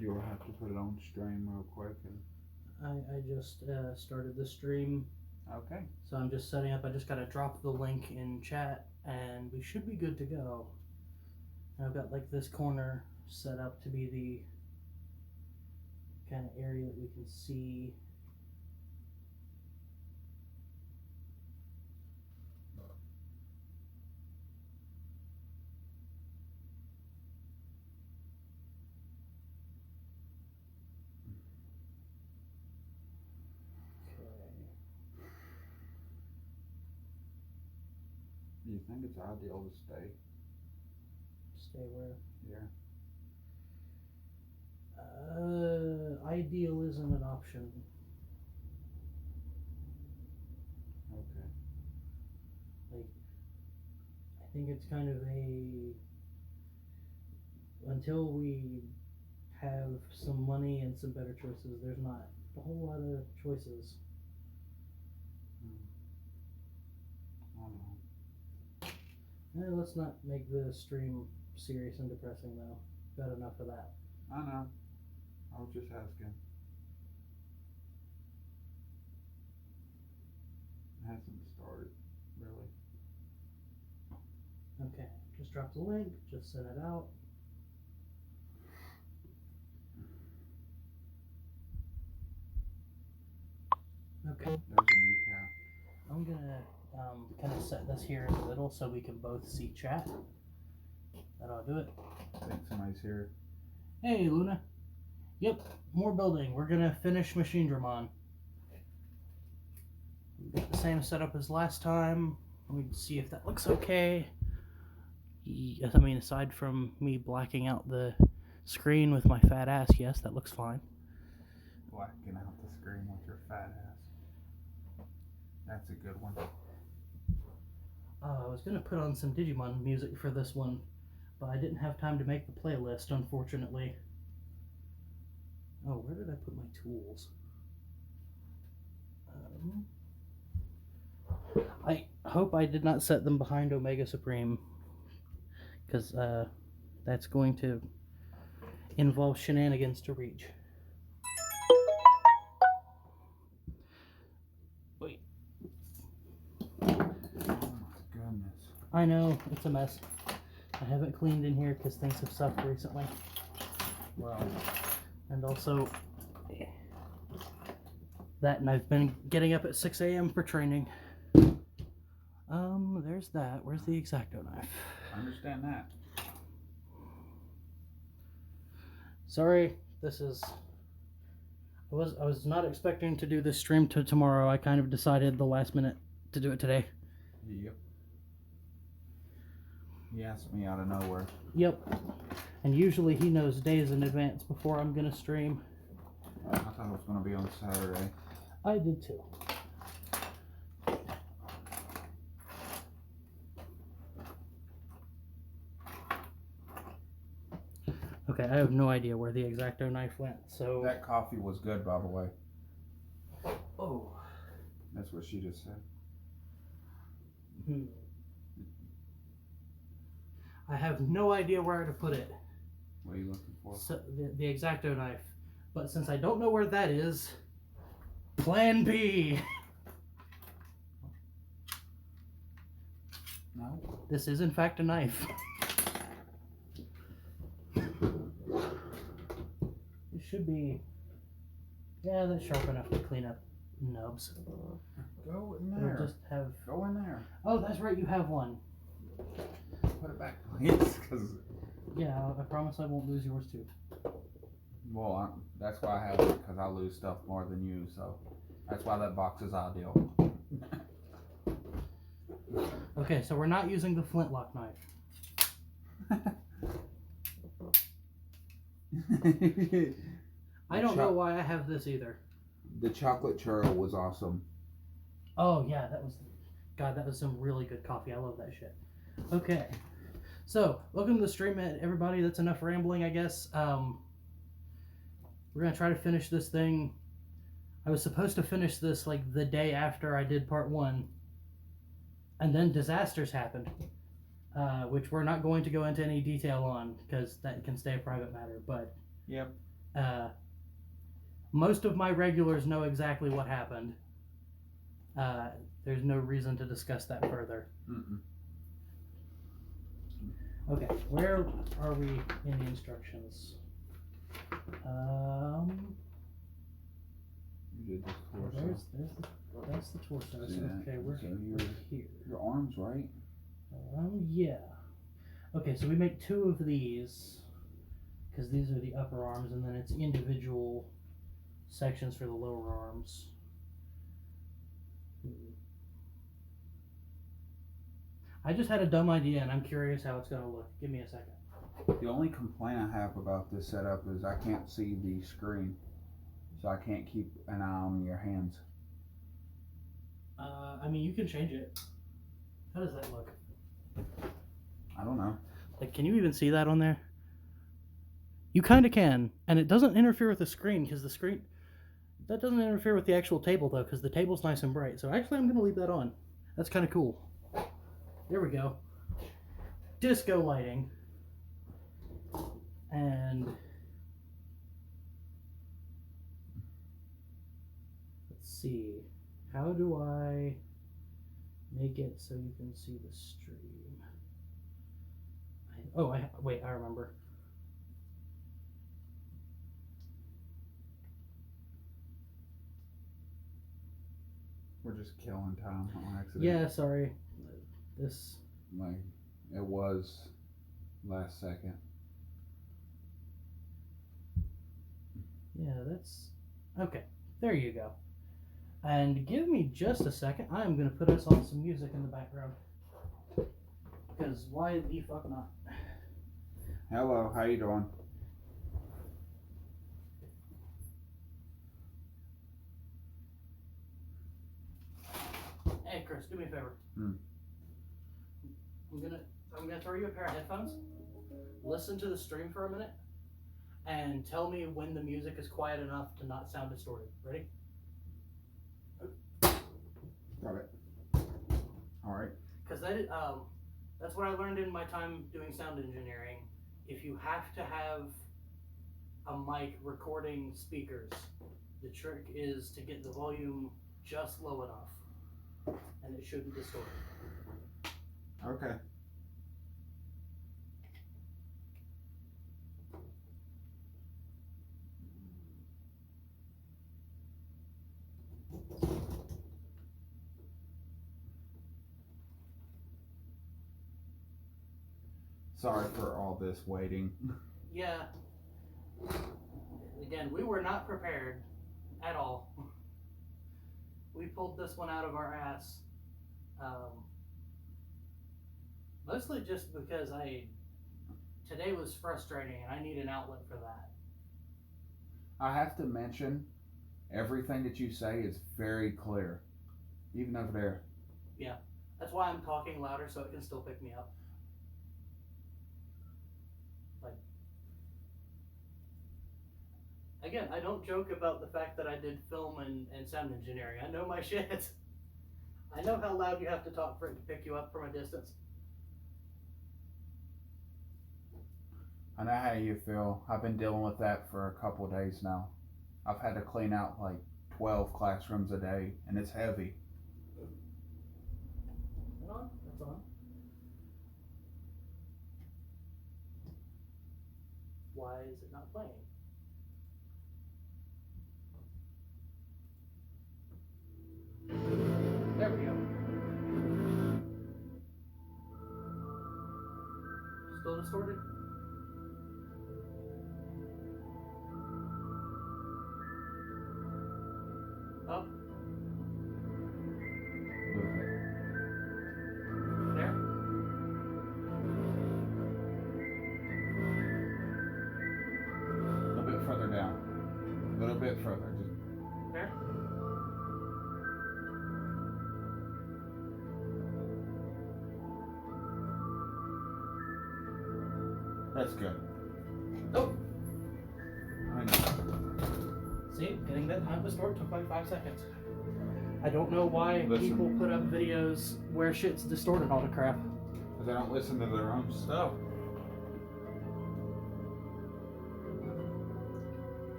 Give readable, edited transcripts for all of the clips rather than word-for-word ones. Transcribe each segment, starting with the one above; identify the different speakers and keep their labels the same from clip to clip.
Speaker 1: You'll have to put it on stream real quick.
Speaker 2: I just started the stream.
Speaker 1: Okay.
Speaker 2: So I'm just setting up. I just gotta drop the link in chat, and we should be good to go. I've got like this corner set up to be the kind of area that we can see.
Speaker 1: Do you think it's ideal to stay?
Speaker 2: Stay where?
Speaker 1: Yeah.
Speaker 2: Ideal isn't an option.
Speaker 1: Okay.
Speaker 2: Like, I think it's kind of until we have some money and some better choices, there's not a whole lot of choices.
Speaker 1: I don't know.
Speaker 2: Let's not make the stream serious and depressing though. Got enough of that.
Speaker 1: I know. I was just asking. It hasn't started, really.
Speaker 2: Okay, just drop the link, just send it out. Okay.
Speaker 1: There's a kneecap.
Speaker 2: I'm gonna kind of set this here in the middle so we can both see chat. That'll do it.
Speaker 1: I think somebody's here.
Speaker 2: Hey, Luna. Yep, more building. We're gonna finish Machinedramon. Got the same setup as last time. Let me see if that looks okay. I mean, aside from me blacking out the screen with my fat ass, yes, that looks fine.
Speaker 1: Blacking out the screen with your fat ass. That's a good one.
Speaker 2: I was gonna put on some Digimon music for this one, but I didn't have time to make the playlist, unfortunately. Oh, where did I put my tools? I hope I did not set them behind Omega Supreme, because that's going to involve shenanigans to reach. Wait.
Speaker 1: Oh my goodness.
Speaker 2: I know, it's a mess. I haven't cleaned in here because things have sucked recently.
Speaker 1: Well,
Speaker 2: and also that, and I've been getting up at 6 a.m. for training. There's that. Where's the X-Acto knife?
Speaker 1: I understand that.
Speaker 2: Sorry, this is... I was not expecting to do this stream tomorrow. I kind of decided the last minute to do it today.
Speaker 1: Yep. He asked me out of nowhere.
Speaker 2: Yep. And usually he knows days in advance before I'm gonna stream.
Speaker 1: I thought it was going to be on Saturday.
Speaker 2: I did too. Okay, I have no idea where the X-Acto knife went, so...
Speaker 1: That coffee was good, by the way.
Speaker 2: Oh.
Speaker 1: That's what she just said.
Speaker 2: I have no idea where to put it.
Speaker 1: What are you looking for?
Speaker 2: So, the X-Acto knife. But since I don't know where that is, Plan B!
Speaker 1: No?
Speaker 2: This is in fact a knife. It should be... Yeah, that's sharp enough to clean up nubs.
Speaker 1: Go in there.
Speaker 2: It'll just have...
Speaker 1: Go in there.
Speaker 2: Oh, that's right, you have one.
Speaker 1: Put it back, please.
Speaker 2: Yeah, I promise I won't lose yours too.
Speaker 1: Well, that's why I have it, because I lose stuff more than you, so that's why that box is ideal.
Speaker 2: Okay, so we're not using the flintlock knife. I don't know why I have this either.
Speaker 1: The chocolate churro was awesome.
Speaker 2: Oh yeah, God, that was some really good coffee. I love that shit. Okay, so welcome to the stream, everybody. That's enough rambling, I guess. We're gonna try to finish this thing. I was supposed to finish this like the day after I did part 1, and then disasters happened, which we're not going to go into any detail on because that can stay a private matter. But
Speaker 1: yep,
Speaker 2: Most of my regulars know exactly what happened. There's no reason to discuss that further.
Speaker 1: Mm-mm.
Speaker 2: Okay, where are we in the instructions?
Speaker 1: You did this torso.
Speaker 2: That's the torso. So,
Speaker 1: Yeah,
Speaker 2: okay, we're
Speaker 1: so
Speaker 2: here.
Speaker 1: Your arms, right?
Speaker 2: Yeah. Okay, so we make 2 of these because these are the upper arms, and then it's individual sections for the lower arms. I just had a dumb idea, and I'm curious how it's going to look. Give me a second.
Speaker 1: The only complaint I have about this setup is I can't see the screen, so I can't keep an eye on your hands.
Speaker 2: I mean, you can change it. How does that look?
Speaker 1: I don't know.
Speaker 2: Like, can you even see that on there? You kind of can, and it doesn't interfere with the screen because the screen... That doesn't interfere with the actual table, though, because the table's nice and bright. So actually, I'm going to leave that on. That's kind of cool. There we go. Disco lighting. And... let's see. How do I make it so you can see the stream? Wait, I remember.
Speaker 1: We're just killing time on accident.
Speaker 2: Yeah, sorry. This...
Speaker 1: Like, it was last second.
Speaker 2: Yeah, that's... Okay, there you go. And give me just a second. I'm going to put us on some music in the background. Because why the fuck not?
Speaker 1: Hello, how you doing?
Speaker 2: Hey, Chris, do me a favor.
Speaker 1: Hmm.
Speaker 2: I'm gonna throw you a pair of headphones. Listen to the stream for a minute, and tell me when the music is quiet enough to not sound distorted. Ready?
Speaker 1: Got it. All right.
Speaker 2: Because that's what I learned in my time doing sound engineering. If you have to have a mic recording speakers, the trick is to get the volume just low enough, and it shouldn't distort.
Speaker 1: Okay. Sorry for all this waiting.
Speaker 2: Yeah. Again, we were not prepared at all. We pulled this one out of our ass. Mostly just because today was frustrating and I need an outlet for that.
Speaker 1: I have to mention, everything that you say is very clear. Even over there.
Speaker 2: Yeah. That's why I'm talking louder so it can still pick me up. Again, I don't joke about the fact that I did film and sound engineering. I know my shit. I know how loud you have to talk for it to pick you up from a distance.
Speaker 1: I know how you feel. I've been dealing with that for a couple of days now. I've had to clean out like 12 classrooms a day, and it's heavy.
Speaker 2: No, that's on. Why is it not playing? There we go. Still distorted? Up? There?
Speaker 1: A little bit further down. A little bit further. Just
Speaker 2: There?
Speaker 1: that's good.
Speaker 2: Oh!
Speaker 1: I know.
Speaker 2: See, getting that time to distort took like 5 seconds. I don't know why people put up videos where shit's distorted all the crap.
Speaker 1: Because they don't listen to their own stuff.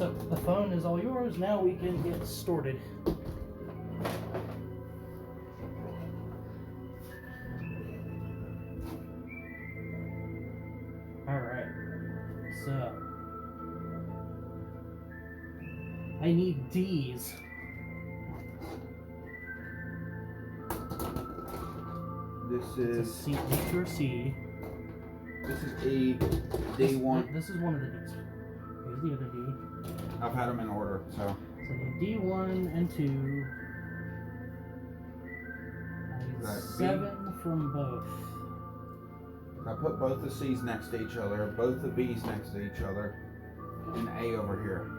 Speaker 2: So the phone is all yours. Now we can get started. Alright. So I need D's.
Speaker 1: This
Speaker 2: It's a
Speaker 1: is
Speaker 2: C, D or C.
Speaker 1: this is E, D1.
Speaker 2: This is one of the D's. Here's the other D.
Speaker 1: I've had them in order, so.
Speaker 2: So I need D1 and 2. I need
Speaker 1: Right,
Speaker 2: 7 from both.
Speaker 1: I put both the C's next to each other, both the B's next to each other, and A over here.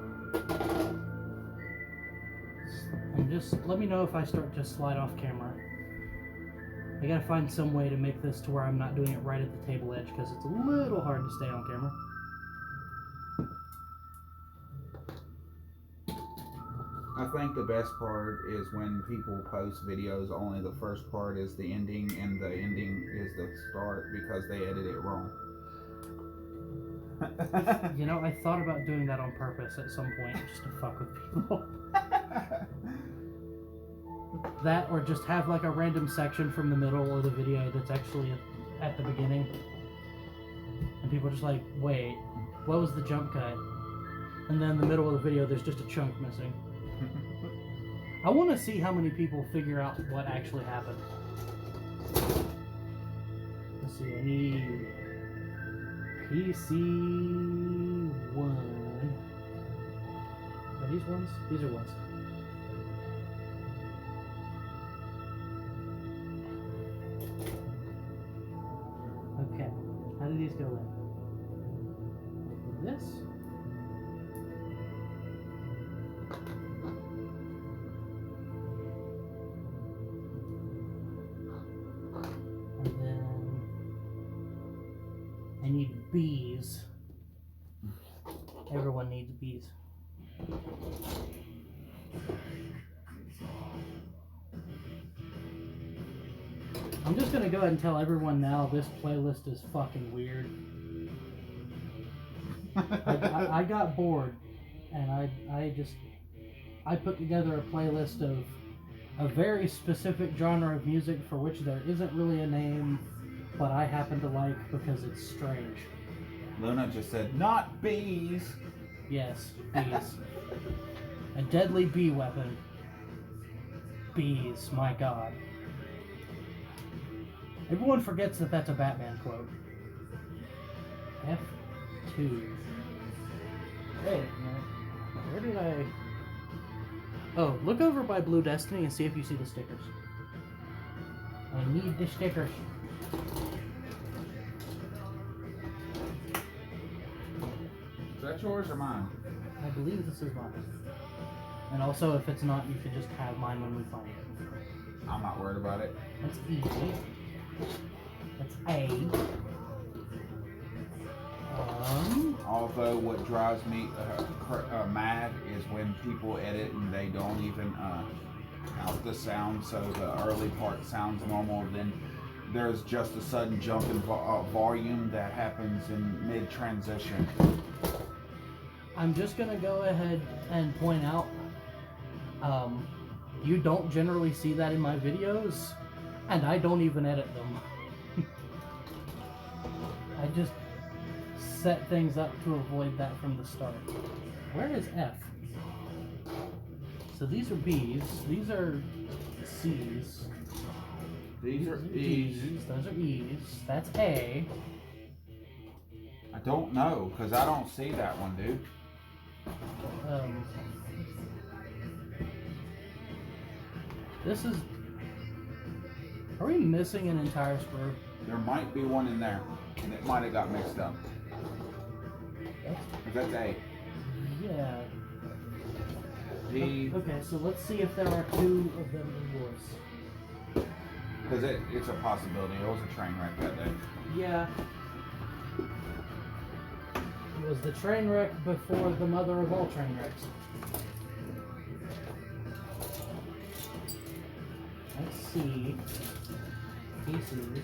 Speaker 2: And just let me know if I start to slide off camera. I gotta find some way to make this to where I'm not doing it right at the table edge because it's a little hard to stay on camera.
Speaker 1: I think the best part is when people post videos, only the first part is the ending and the ending is the start because they edit it wrong.
Speaker 2: You know, I thought about doing that on purpose at some point just to fuck with people. That or just have like a random section from the middle of the video that's actually at the beginning. And people are just like, wait, what was the jump cut? And then in the middle of the video there's just a chunk missing. I want to see how many people figure out what actually happened. Let's see, I need PC1. Are these ones? These are ones. Okay, how do these go in? This? And then I need bees. Everyone needs bees. I'm just gonna go ahead and tell everyone now this playlist is fucking weird. I got bored and I put together a playlist of a very specific genre of music for which there isn't really a name, but I happen to like because it's strange.
Speaker 1: Luna just said, not bees.
Speaker 2: Yes, bees. A deadly bee weapon. Bees, my god. Everyone forgets that that's a Batman quote. F2. Wait a minute. Where did I... Oh, look over by Blue Destiny and see if you see the stickers. I need the stickers.
Speaker 1: Is that yours or mine?
Speaker 2: I believe this is mine. And also, if it's not, you can just have mine when we find it.
Speaker 1: I'm not worried about it.
Speaker 2: That's E. That's A.
Speaker 1: Although what drives me mad is when people edit and they don't even out the sound, so the early part sounds normal, then there's just a sudden jump in volume that happens in mid-transition.
Speaker 2: I'm just gonna go ahead and point out, you don't generally see that in my videos, and I don't even edit them. I just set things up to avoid that from the start. Where is F? So these are B's, these are C's.
Speaker 1: These are E's.
Speaker 2: Those are E's. That's A.
Speaker 1: I don't know, because I don't see that one, dude.
Speaker 2: This is... Are we missing an entire screw?
Speaker 1: There might be one in there, and it might have got mixed up. That's A.
Speaker 2: Yeah.
Speaker 1: D.
Speaker 2: Okay, so let's see if there are two of them in yours.
Speaker 1: Because it's a possibility. It was a train wreck that day.
Speaker 2: Yeah. It was the train wreck before the mother of all train wrecks. Let's see. Pieces.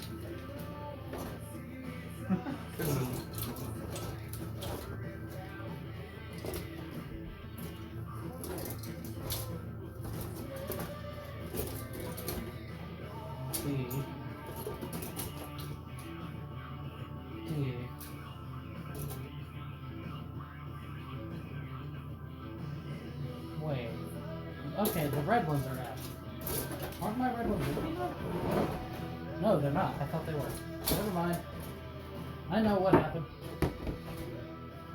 Speaker 2: Wait. Okay, the red ones are F. Aren't my red ones with me though? No, they're not. I thought they were. Never mind. I know what happened.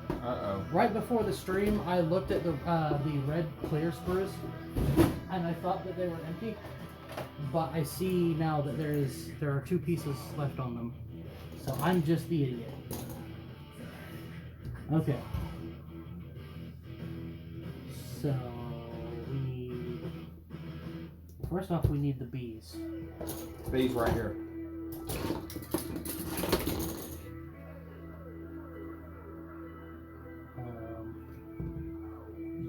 Speaker 1: Uh-oh.
Speaker 2: Right before the stream, I looked at the red clear sprues, and I thought that they were empty. But I see now that there are 2 pieces left on them. So I'm just the idiot. Okay. So we need. First off, we need the bees.
Speaker 1: Bees right here.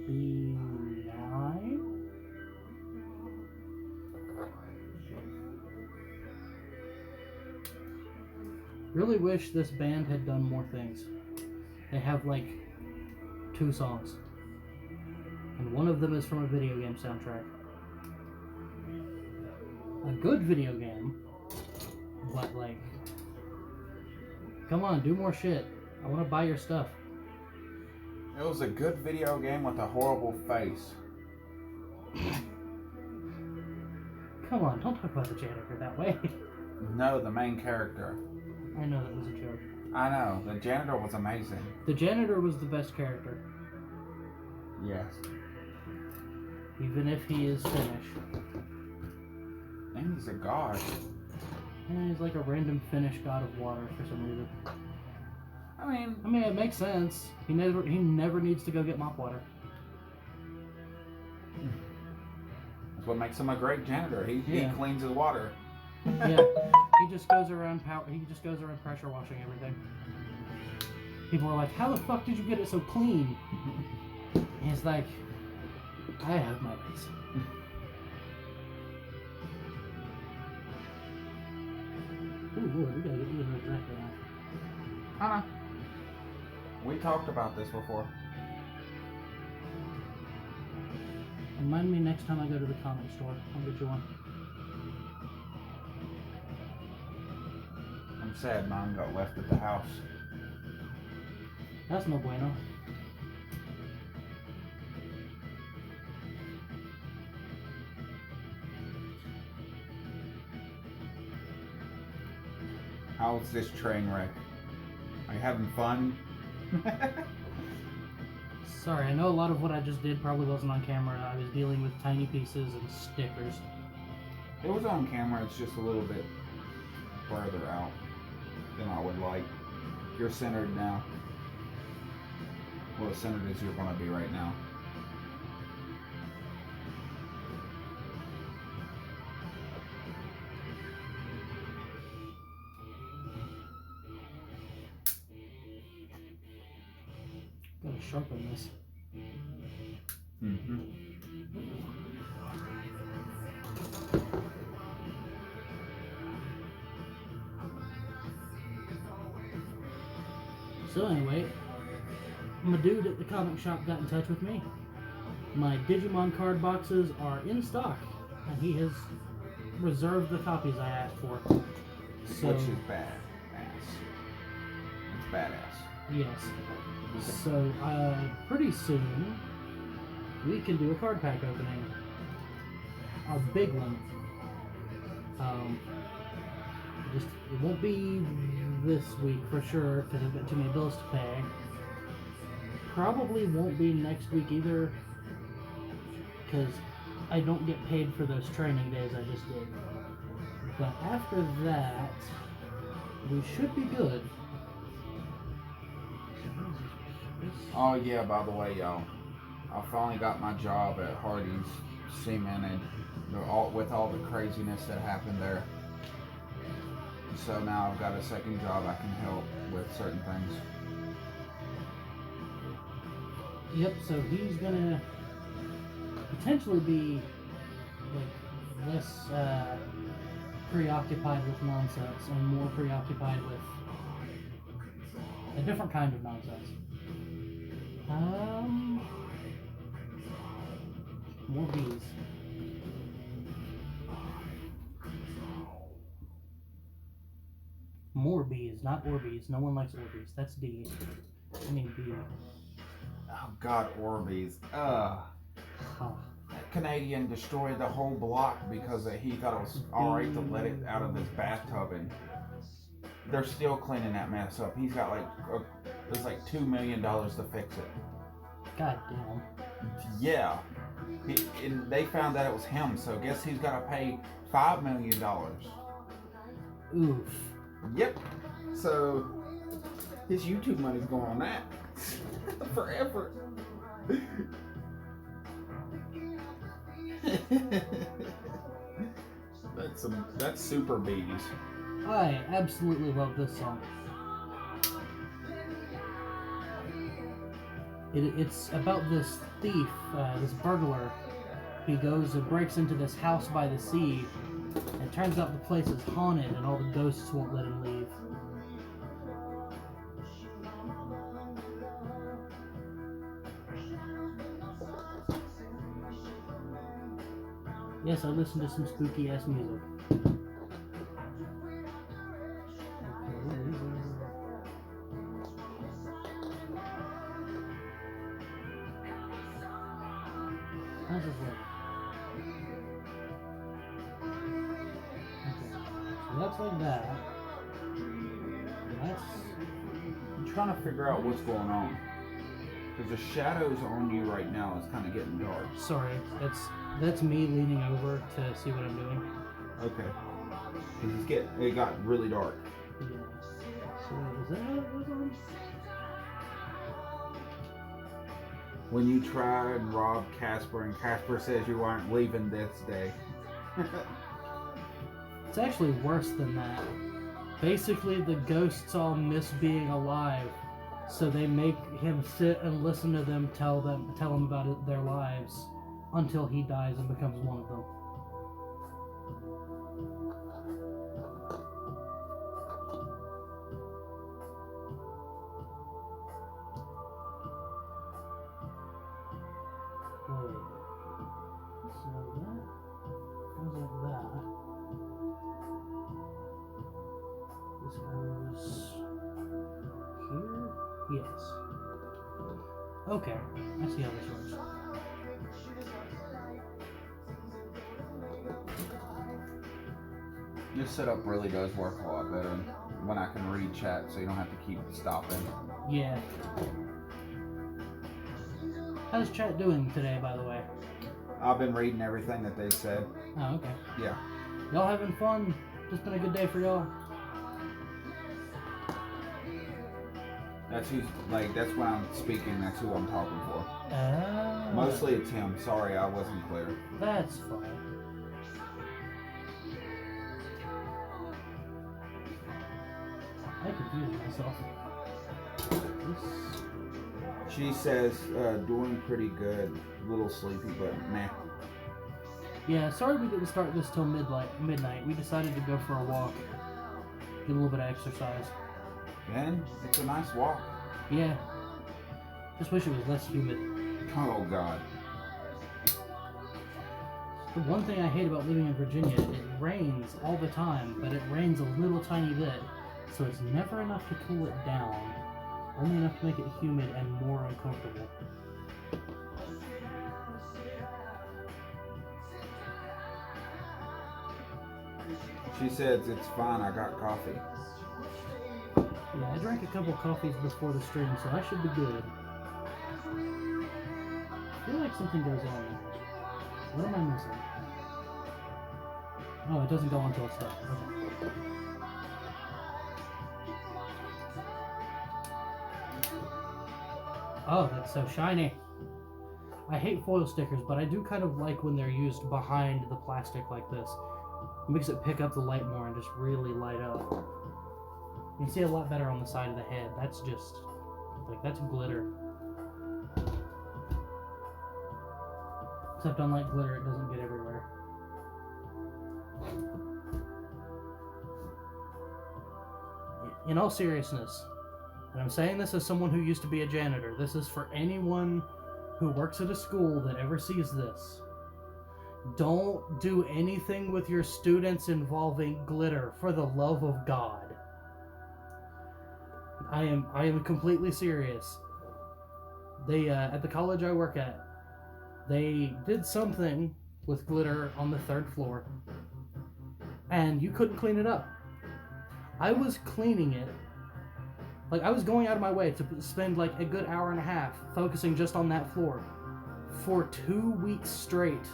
Speaker 2: B9. Really wish this band had done more things. They have like 2 songs, and one of them is from a video game soundtrack. A good video game, but like, come on, do more shit. I want to buy your stuff.
Speaker 1: It was a good video game with a horrible face.
Speaker 2: Come on, don't talk about the janitor that way.
Speaker 1: No, the main character.
Speaker 2: I know that was a joke.
Speaker 1: I know, the janitor was amazing.
Speaker 2: The janitor was the best character.
Speaker 1: Yes.
Speaker 2: Even if he is Finnish.
Speaker 1: And he's a god.
Speaker 2: And he's like a random Finnish god of water for some reason.
Speaker 1: I mean,
Speaker 2: it makes sense. He never needs to go get mop water.
Speaker 1: that's what makes him a great janitor. He cleans his water.
Speaker 2: Yeah, he just goes around pressure washing everything. People are like, "How the fuck did you get it so clean?" And he's like, "I have my ways." Ooh, Lord, we gotta get you in the exactly now.
Speaker 1: I know. We talked about this before.
Speaker 2: Remind me next time I go to the comic store. I'll get you one.
Speaker 1: I'm sad mine got left at the house.
Speaker 2: That's no bueno.
Speaker 1: How's this train wreck? Are you having fun?
Speaker 2: Sorry, I know a lot of what I just did probably wasn't on camera. I was dealing with tiny pieces and stickers.
Speaker 1: It was on camera, it's just a little bit further out than I would like. You're centered now. Well, as centered as you're going to be right now.
Speaker 2: Gotta sharpen this.
Speaker 1: Mm-hmm.
Speaker 2: So anyway, my dude at the comic shop got in touch with me. My Digimon card boxes are in stock, and he has reserved the copies I asked for. So,
Speaker 1: which is badass. It's badass.
Speaker 2: Yes. So, pretty soon, we can do a card pack opening. A big one. It won't be this week for sure, because I've got too many bills to pay. Probably won't be next week either, because I don't get paid for those training days I just did. But after that, we should be good.
Speaker 1: Oh yeah, by the way, y'all, I finally got my job at Hardee's cemented with all the craziness that happened there. So now I've got a second job I can help with certain things.
Speaker 2: Yep, so he's gonna potentially be like less preoccupied with nonsense and more preoccupied with a different kind of nonsense. More bees. More bees, not Orbeez. No one likes Orbeez. That's D. I mean B.
Speaker 1: Oh God, Orbeez. Ugh.
Speaker 2: Huh.
Speaker 1: That Canadian destroyed the whole block because he thought it was alright to let it out of his bathtub, and they're still cleaning that mess up. He's got it's like $2 million to fix it.
Speaker 2: God damn.
Speaker 1: Yeah. And they found that it was him, so guess he's got to pay $5 million.
Speaker 2: Oof.
Speaker 1: Yep. So his YouTube money's going on that forever. That's super bees.
Speaker 2: I absolutely love this song. It's about this thief, this burglar. He goes and breaks into this house by the sea, and it turns out the place is haunted and all the ghosts won't let him leave. Yes, I listen to some spooky ass music. How's this look? Okay, so that's like that. That's...
Speaker 1: I'm trying to figure out what's going on. Because the shadows on you right now is kind of getting dark.
Speaker 2: Sorry, that's me leaning over to see what I'm doing.
Speaker 1: Okay. Because it got really dark.
Speaker 2: Yeah. So is that how it goes on?
Speaker 1: When you try and rob Casper and Casper says you aren't leaving this day.
Speaker 2: It's actually worse than that. Basically, the ghosts all miss being alive, so they make him sit and listen to them tell him about their lives until he dies and becomes one of them. Yes. Okay, I see how this works.
Speaker 1: This setup really does work a lot better when I can read chat, so you don't have to keep stopping.
Speaker 2: Yeah. How's chat doing today, by the way?
Speaker 1: I've been reading everything that they said.
Speaker 2: Oh, okay.
Speaker 1: Yeah.
Speaker 2: Y'all having fun? Just been a good day for y'all?
Speaker 1: That's that's when I'm speaking, that's who I'm talking for.
Speaker 2: Oh.
Speaker 1: Mostly it's him. Sorry, I wasn't clear.
Speaker 2: That's fine. I confused myself.
Speaker 1: She says, doing pretty good. A little sleepy, but meh.
Speaker 2: Yeah, sorry we didn't start this till midnight. We decided to go for a walk. Get a little bit of exercise.
Speaker 1: Ben, it's a nice walk.
Speaker 2: Yeah. Just wish it was less humid.
Speaker 1: Oh, God.
Speaker 2: The one thing I hate about living in Virginia, it rains all the time, but it rains a little tiny bit, so it's never enough to cool it down. Only enough to make it humid and more uncomfortable.
Speaker 1: She says, it's fine, I got coffee.
Speaker 2: Yeah, I drank a couple coffees before the stream, so I should be good. I feel like something goes on there. What am I missing? Oh, it doesn't go on until it's done. Okay. Oh, that's so shiny. I hate foil stickers, but I do kind of like when they're used behind the plastic like this. It makes it pick up the light more and just really light up. You can see a lot better on the side of the head. That's just, that's glitter. Except unlike glitter, it doesn't get everywhere. In all seriousness, and I'm saying this as someone who used to be a janitor, this is for anyone who works at a school that ever sees this. Don't do anything with your students involving glitter, for the love of God. I am completely serious. They at the college I work at, They did something with glitter on the 3rd floor, and you couldn't clean it up. I was cleaning it. Like, I was going out of my way to spend like a good hour and a half focusing just on that floor for 2 weeks straight.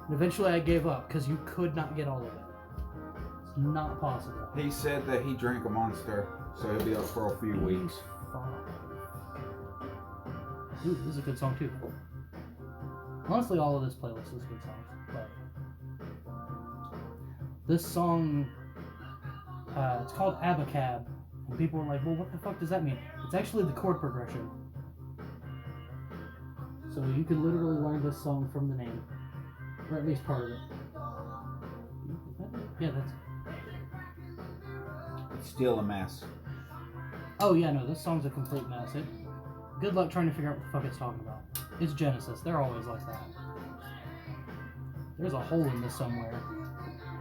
Speaker 2: And eventually I gave up because you could not get all of it. It's not possible.
Speaker 1: He said that he drank a Monster, so he'll be up for a few weeks.
Speaker 2: Ooh, this is a good song too. Honestly, all of this playlist is good songs, but this song, it's called Abacab, and people are like, well, what the fuck does that mean? It's actually the chord progression. So you can literally learn this song from the name, or at least part of it. Yeah, that's...
Speaker 1: It's still a mess.
Speaker 2: Oh yeah, no, this song's a complete mess. Good luck trying to figure out what the fuck it's talking about. It's Genesis. They're always like that. There's a hole in this somewhere.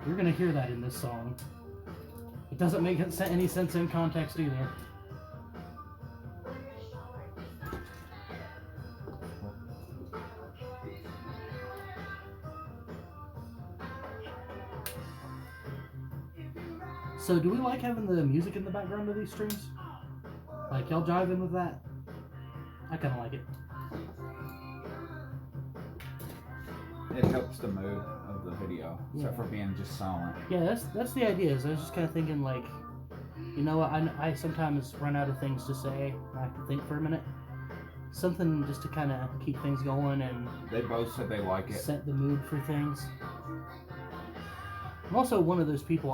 Speaker 2: You're gonna hear that in this song. It doesn't make any sense in context either. So do we like having the music in the background of these streams? Like, y'all jive in with that? I kind of like it.
Speaker 1: It helps the mood of the video, except for being just silent.
Speaker 2: Yeah, that's the idea. Is I was just kind of thinking, like, you know what? I sometimes run out of things to say. I have to think for a minute. Something just to kind of keep things going, and
Speaker 1: they both said they like it.
Speaker 2: Set the mood for things. I'm also one of those people.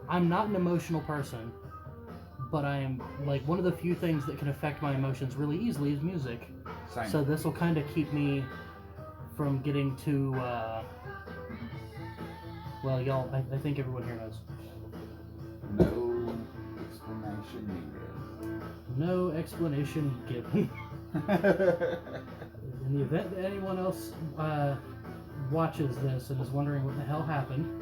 Speaker 2: I'm not an emotional person, but I am, like, one of the few things that can affect my emotions really easily is music.
Speaker 1: Same.
Speaker 2: So this will kind of keep me from getting too, well, y'all, I think everyone here knows.
Speaker 1: No explanation needed.
Speaker 2: No explanation given. In the event that anyone else watches this and is wondering what the hell happened,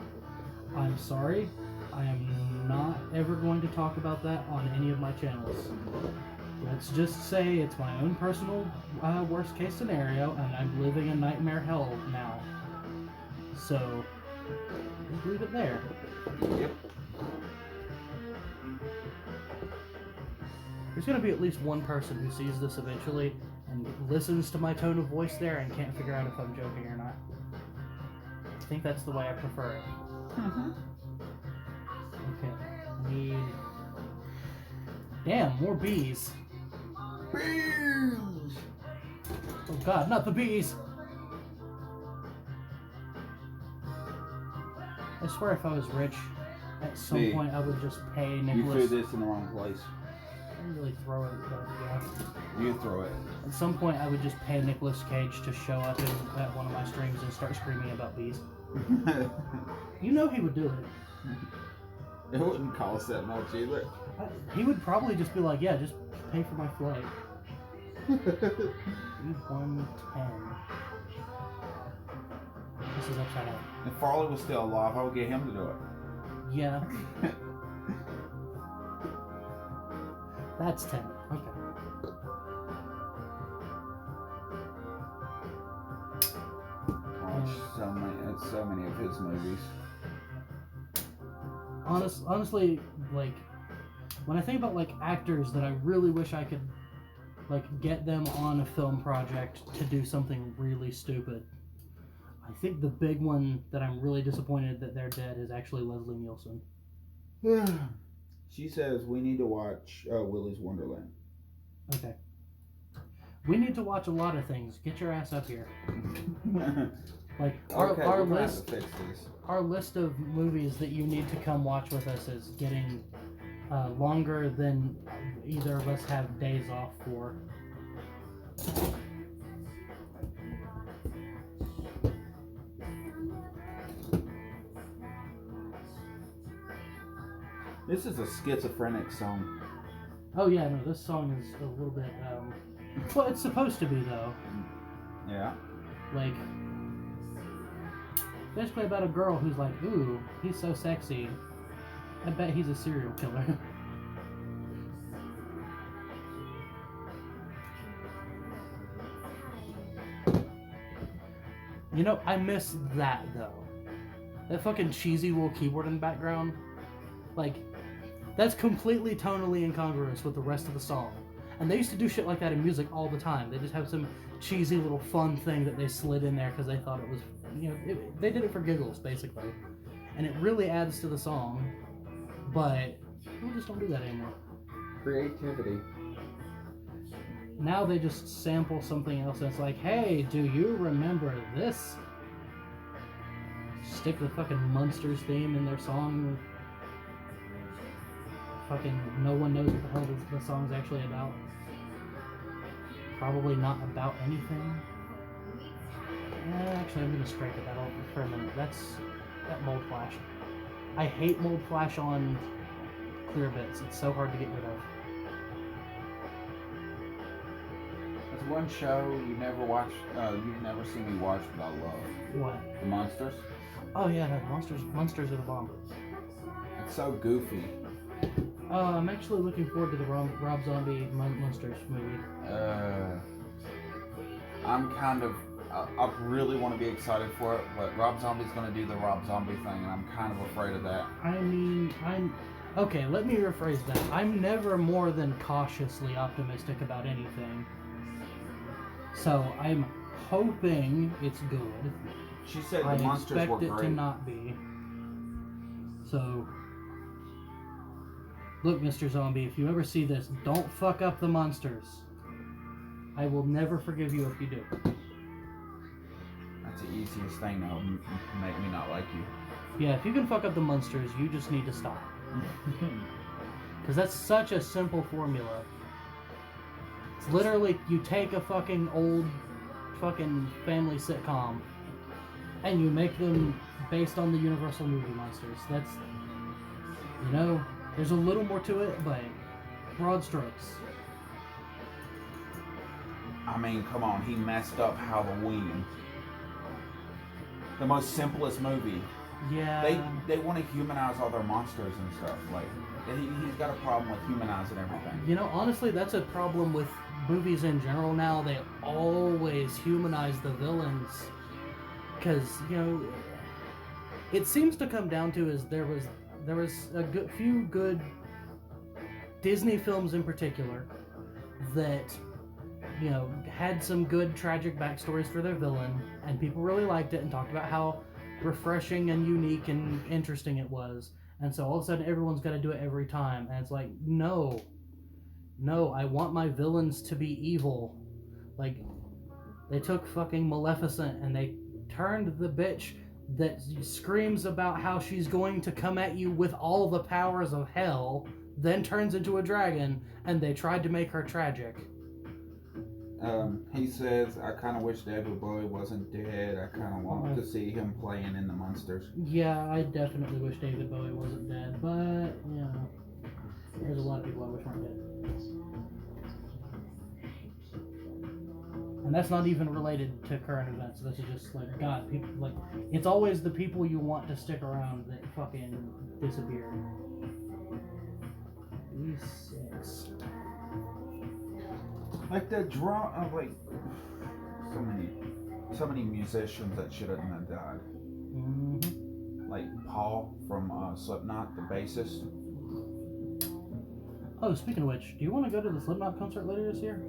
Speaker 2: I'm sorry. I am not ever going to talk about that on any of my channels. Let's just say it's my own personal worst case scenario, and I'm living in nightmare hell now. So, just leave it there.
Speaker 1: Yep.
Speaker 2: There's going to be at least one person who sees this eventually and listens to my tone of voice there and can't figure out if I'm joking or not. I think that's the way I prefer it.
Speaker 1: Mm-hmm.
Speaker 2: Okay. Need... Damn, more bees.
Speaker 1: Bees!
Speaker 2: Oh god, not the bees! I swear if I was rich, at some point I would just pay Nicholas...
Speaker 1: You threw this in the wrong place.
Speaker 2: I didn't really throw it, but yeah.
Speaker 1: You throw it.
Speaker 2: At some point I would just pay Nicolas Cage to show up at one of my streams and start screaming about bees. You know he would do it.
Speaker 1: It wouldn't cost that much either.
Speaker 2: He would probably just be like, yeah, just pay for my flight. 110. This is upside down.
Speaker 1: If Farley was still alive, I would get him to do it.
Speaker 2: Yeah. That's 10. Okay.
Speaker 1: So many of his movies.
Speaker 2: Honestly, like, when I think about, like, actors that I really wish I could, like, get them on a film project to do something really stupid, I think the big one that I'm really disappointed that they're dead is actually Leslie Nielsen.
Speaker 1: She says we need to watch Willy's Wonderland.
Speaker 2: Okay. We need to watch a lot of things. Get your ass up here. Like, our list of movies that you need to come watch with us is getting longer than either of us have days off for.
Speaker 1: This is a schizophrenic song.
Speaker 2: Oh yeah, no, this song is a little bit, well, it's supposed to be, though.
Speaker 1: Yeah.
Speaker 2: Like, basically about a girl who's like, ooh, he's so sexy. I bet he's a serial killer. You know, I miss that though. That fucking cheesy little keyboard in the background. Like, that's completely tonally incongruous with the rest of the song. And they used to do shit like that in music all the time. They just have some cheesy little fun thing that they slid in there because they thought it was, you know, they did it for giggles, basically. And it really adds to the song. But people just don't do that anymore.
Speaker 1: Creativity.
Speaker 2: Now they just sample something else and it's like, hey, do you remember this? Stick the fucking Munsters theme in their song. Fucking no one knows what the hell the song's actually about. Probably not about anything. Actually, I'm gonna scrape it out for a minute. That's that mold flash. I hate mold flash on clear bits. It's so hard to get rid of.
Speaker 1: There's one show you never watch, you've never seen me watch, but I love.
Speaker 2: What?
Speaker 1: The Monsters.
Speaker 2: Oh yeah, no, Monsters are the bomb.
Speaker 1: It's so goofy.
Speaker 2: I'm actually looking forward to the Rob Zombie Monsters movie.
Speaker 1: I really want to be excited for it, but Rob Zombie's going to do the Rob Zombie thing, and I'm kind of afraid of that.
Speaker 2: I mean, okay, let me rephrase that. I'm never more than cautiously optimistic about anything. So I'm hoping it's good.
Speaker 1: She said the monsters were
Speaker 2: great. I expect it to not be. So, look, Mr. Zombie, if you ever see this, don't fuck up the monsters. I will never forgive you if you do.
Speaker 1: That's the easiest thing to make me not like you.
Speaker 2: Yeah, if you can fuck up the monsters, you just need to stop. Because that's such a simple formula. It's literally, you take a fucking old fucking family sitcom and you make them based on the Universal movie monsters. That's, you know, there's a little more to it, but broad strokes.
Speaker 1: I mean, come on, he messed up Halloween. The most simplest movie.
Speaker 2: Yeah.
Speaker 1: They want to humanize all their monsters and stuff. Like, he's got a problem with humanizing everything.
Speaker 2: You know, honestly, that's a problem with movies in general now. They always humanize the villains. Because, you know, it seems to come down to is there was a few good Disney films in particular that, you know, had some good tragic backstories for their villain, and people really liked it and talked about how refreshing and unique and interesting it was. And so all of a sudden everyone's got to do it every time, and it's like, no, I want my villains to be evil. Like, they took fucking Maleficent and they turned the bitch that screams about how she's going to come at you with all the powers of hell, then turns into a dragon, and they tried to make her tragic.
Speaker 1: He says, I kind of wish David Bowie wasn't dead. I kind of want to see him playing in the Monsters.
Speaker 2: Yeah, I definitely wish David Bowie wasn't dead, but, you know, there's a lot of people I wish weren't dead. And that's not even related to current events. This is just like, God, people, like, it's always the people you want to stick around that fucking disappear. E6.
Speaker 1: Like the like so many musicians that shouldn't have died.
Speaker 2: Mm-hmm.
Speaker 1: Like Paul from Slipknot, the bassist.
Speaker 2: Oh, speaking of which, do you want to go to the Slipknot concert later this year?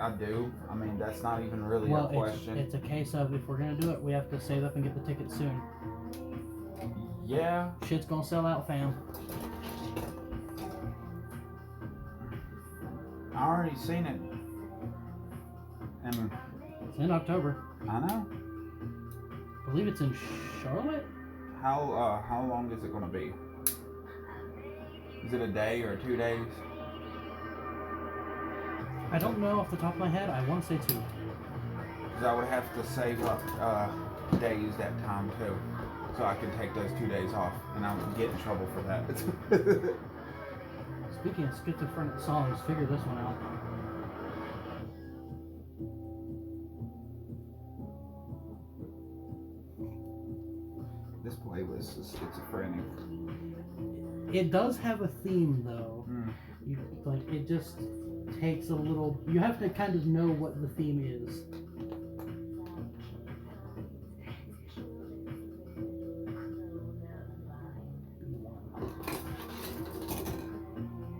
Speaker 1: I do. I mean, that's not even really a question.
Speaker 2: It's a case of, if we're going to do it, we have to save up and get the tickets soon.
Speaker 1: Yeah.
Speaker 2: Shit's gonna sell out, fam.
Speaker 1: I already seen it. And
Speaker 2: it's in October.
Speaker 1: I know.
Speaker 2: I believe it's in Charlotte.
Speaker 1: How long is it gonna be? Is it a day or 2 days?
Speaker 2: I don't know off the top of my head. I want to say 2.
Speaker 1: Because I would have to save up days that time too, so I can take those 2 days off, and I would get in trouble for that.
Speaker 2: Speaking of schizophrenic songs, figure this one out.
Speaker 1: This playlist is schizophrenic.
Speaker 2: It does have a theme though. You, like it just takes a little. You have to kind of know what the theme is.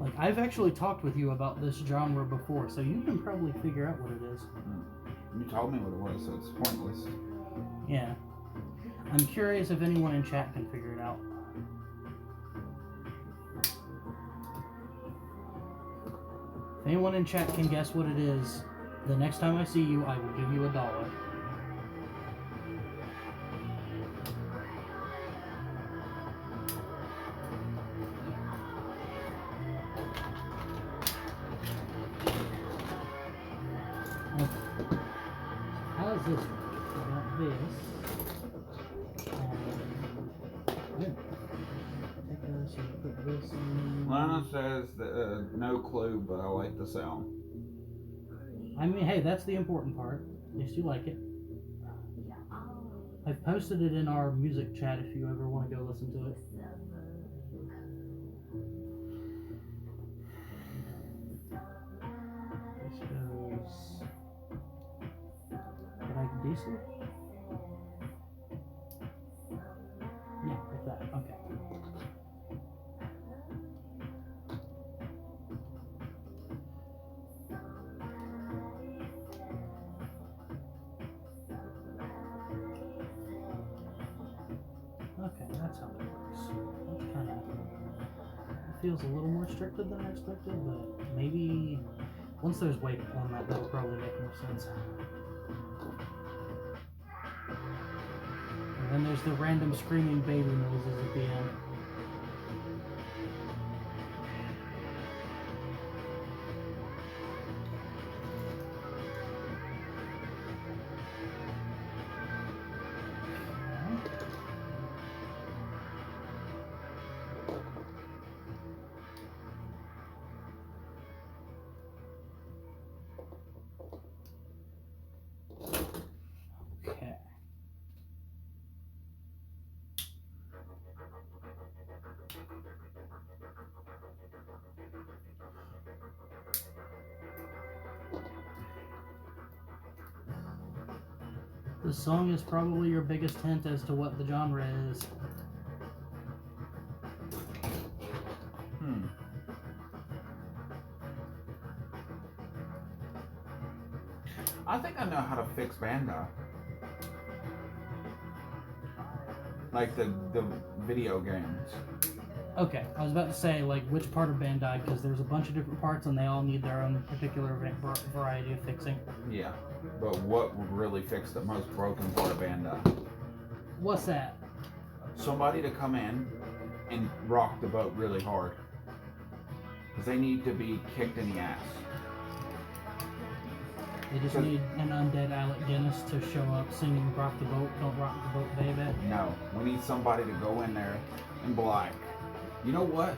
Speaker 2: Like I've actually talked with you about this genre before, so you can probably figure out what it is.
Speaker 1: You told me what it was, so it's pointless.
Speaker 2: Yeah. I'm curious if anyone in chat can figure it out. If anyone in chat can guess what it is, the next time I see you, I will give you $1. How does this work? I got this. Take this and put this in.
Speaker 1: Lana says no clue, but I like the sound.
Speaker 2: I mean, hey, that's the important part. At least you like it. I've posted it in our music chat if you ever want to go listen to it. This goes like diesel? Yeah, like that. Okay. Okay, that's how it works. That's kind of... It feels a little more restricted than I expected, but maybe once there's weight on that, that'll probably make more sense. And then there's the random screaming baby noises at the end. Okay. The song is probably your biggest hint as to what the genre is.
Speaker 1: I think I know how to fix Bandai. Like the video games.
Speaker 2: Okay, I was about to say, like, which part of Bandai, because there's a bunch of different parts and they all need their own particular variety of fixing.
Speaker 1: Yeah, but what would really fix the most broken part of Bandai?
Speaker 2: What's that?
Speaker 1: Somebody to come in and rock the boat really hard. Because they need to be kicked in the ass.
Speaker 2: They just need an undead Alec Guinness to show up singing Rock the Boat, Don't Rock the Boat, Baby.
Speaker 1: No, we need somebody to go in there and be like, you know what?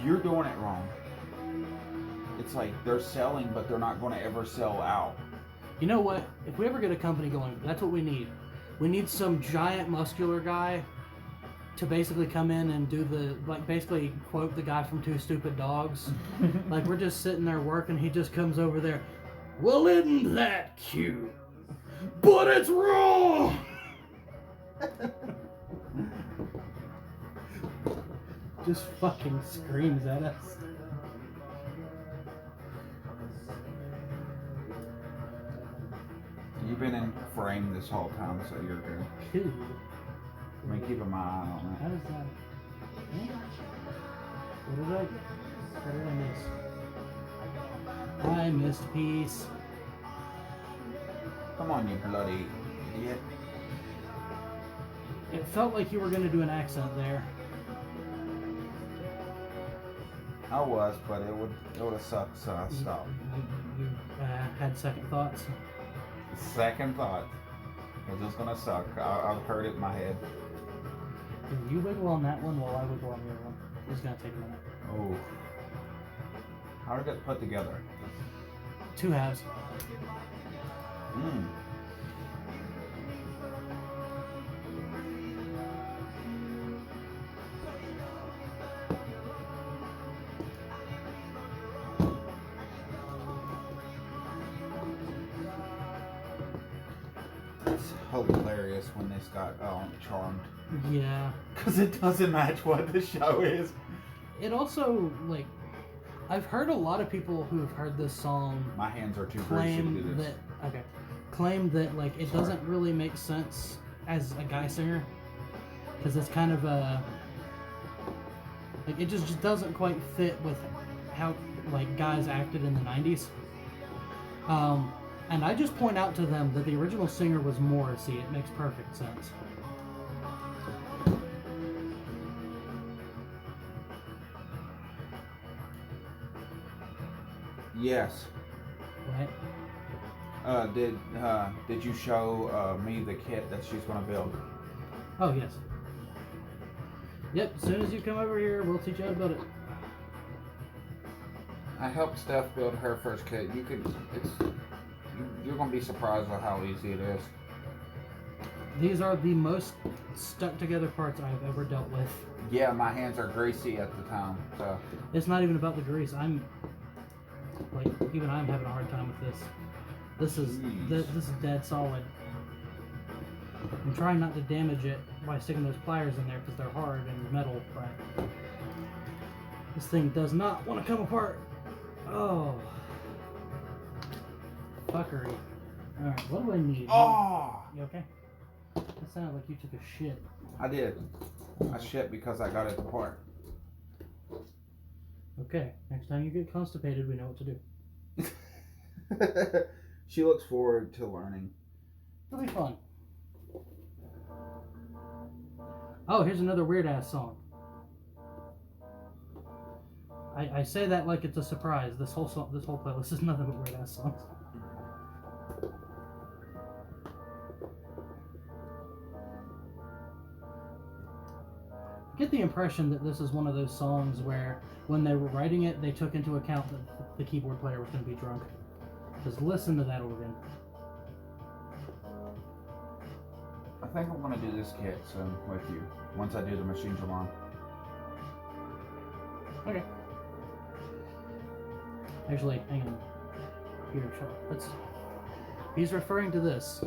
Speaker 1: You're doing it wrong. It's like they're selling, but they're not going to ever sell out.
Speaker 2: You know what? If we ever get a company going, that's what we need. We need some giant muscular guy to basically come in and do the, like, basically quote the guy from Two Stupid Dogs. Like, we're just sitting there working, he just comes over there. Well, isn't that cute? But it's wrong! Just fucking screams at us.
Speaker 1: You've been in frame this whole time, so you're good.
Speaker 2: Cool.
Speaker 1: I mean, keep my eye on
Speaker 2: How
Speaker 1: it.
Speaker 2: does that... Yeah. What did I miss? I missed peace.
Speaker 1: Come on, you bloody idiot.
Speaker 2: It felt like you were going to do an accent there.
Speaker 1: I was, but it would have sucked, so I stopped.
Speaker 2: You had second thoughts.
Speaker 1: Second thought. It's just gonna suck. I've heard it in my head.
Speaker 2: You wiggle on that one while I wiggle on the other one. It's going to take a minute.
Speaker 1: Oh. How did it put together?
Speaker 2: 2 halves.
Speaker 1: Mmm. hilarious when this got Charmed.
Speaker 2: Yeah.
Speaker 1: Because it doesn't match what the show is.
Speaker 2: It also, like, I've heard a lot of people who have heard this song
Speaker 1: My hands are too greasy to do
Speaker 2: claim
Speaker 1: this.
Speaker 2: that like it doesn't really make sense as a guy singer, because it's kind of a like it just doesn't quite fit with how like guys acted in the 90s. And I just point out to them that the original singer was Morrissey. It makes perfect sense.
Speaker 1: Yes.
Speaker 2: Right?
Speaker 1: Did you show me the kit that she's gonna build?
Speaker 2: Oh, yes. Yep, as soon as you come over here, we'll teach you how to build it.
Speaker 1: I helped Steph build her first kit. You're gonna be surprised at how easy it is.
Speaker 2: These are the most stuck together parts I've ever dealt with.
Speaker 1: Yeah, my hands are greasy at the time, so.
Speaker 2: It's not even about the grease. I'm having a hard time with this. This is dead solid. I'm trying not to damage it by sticking those pliers in there because they're hard and metal, but this thing does not want to come apart. Oh, fuckery. All right, what do I need?
Speaker 1: Oh!
Speaker 2: You okay? That sounded like you took a shit.
Speaker 1: I did. I shit because I got it apart.
Speaker 2: Okay, next time you get constipated, we know what to do.
Speaker 1: She looks forward to learning.
Speaker 2: It'll be fun. Oh, here's another weird ass song. I say that like it's a surprise. This whole playlist is nothing but weird ass songs. I get the impression that this is one of those songs where when they were writing it, they took into account that the keyboard player was going to be drunk. Just listen to that organ.
Speaker 1: I think I'm gonna do this kit soon with you once I do the Machinedramon.
Speaker 2: Okay. Actually, hang on. Here, let's. He's referring to this.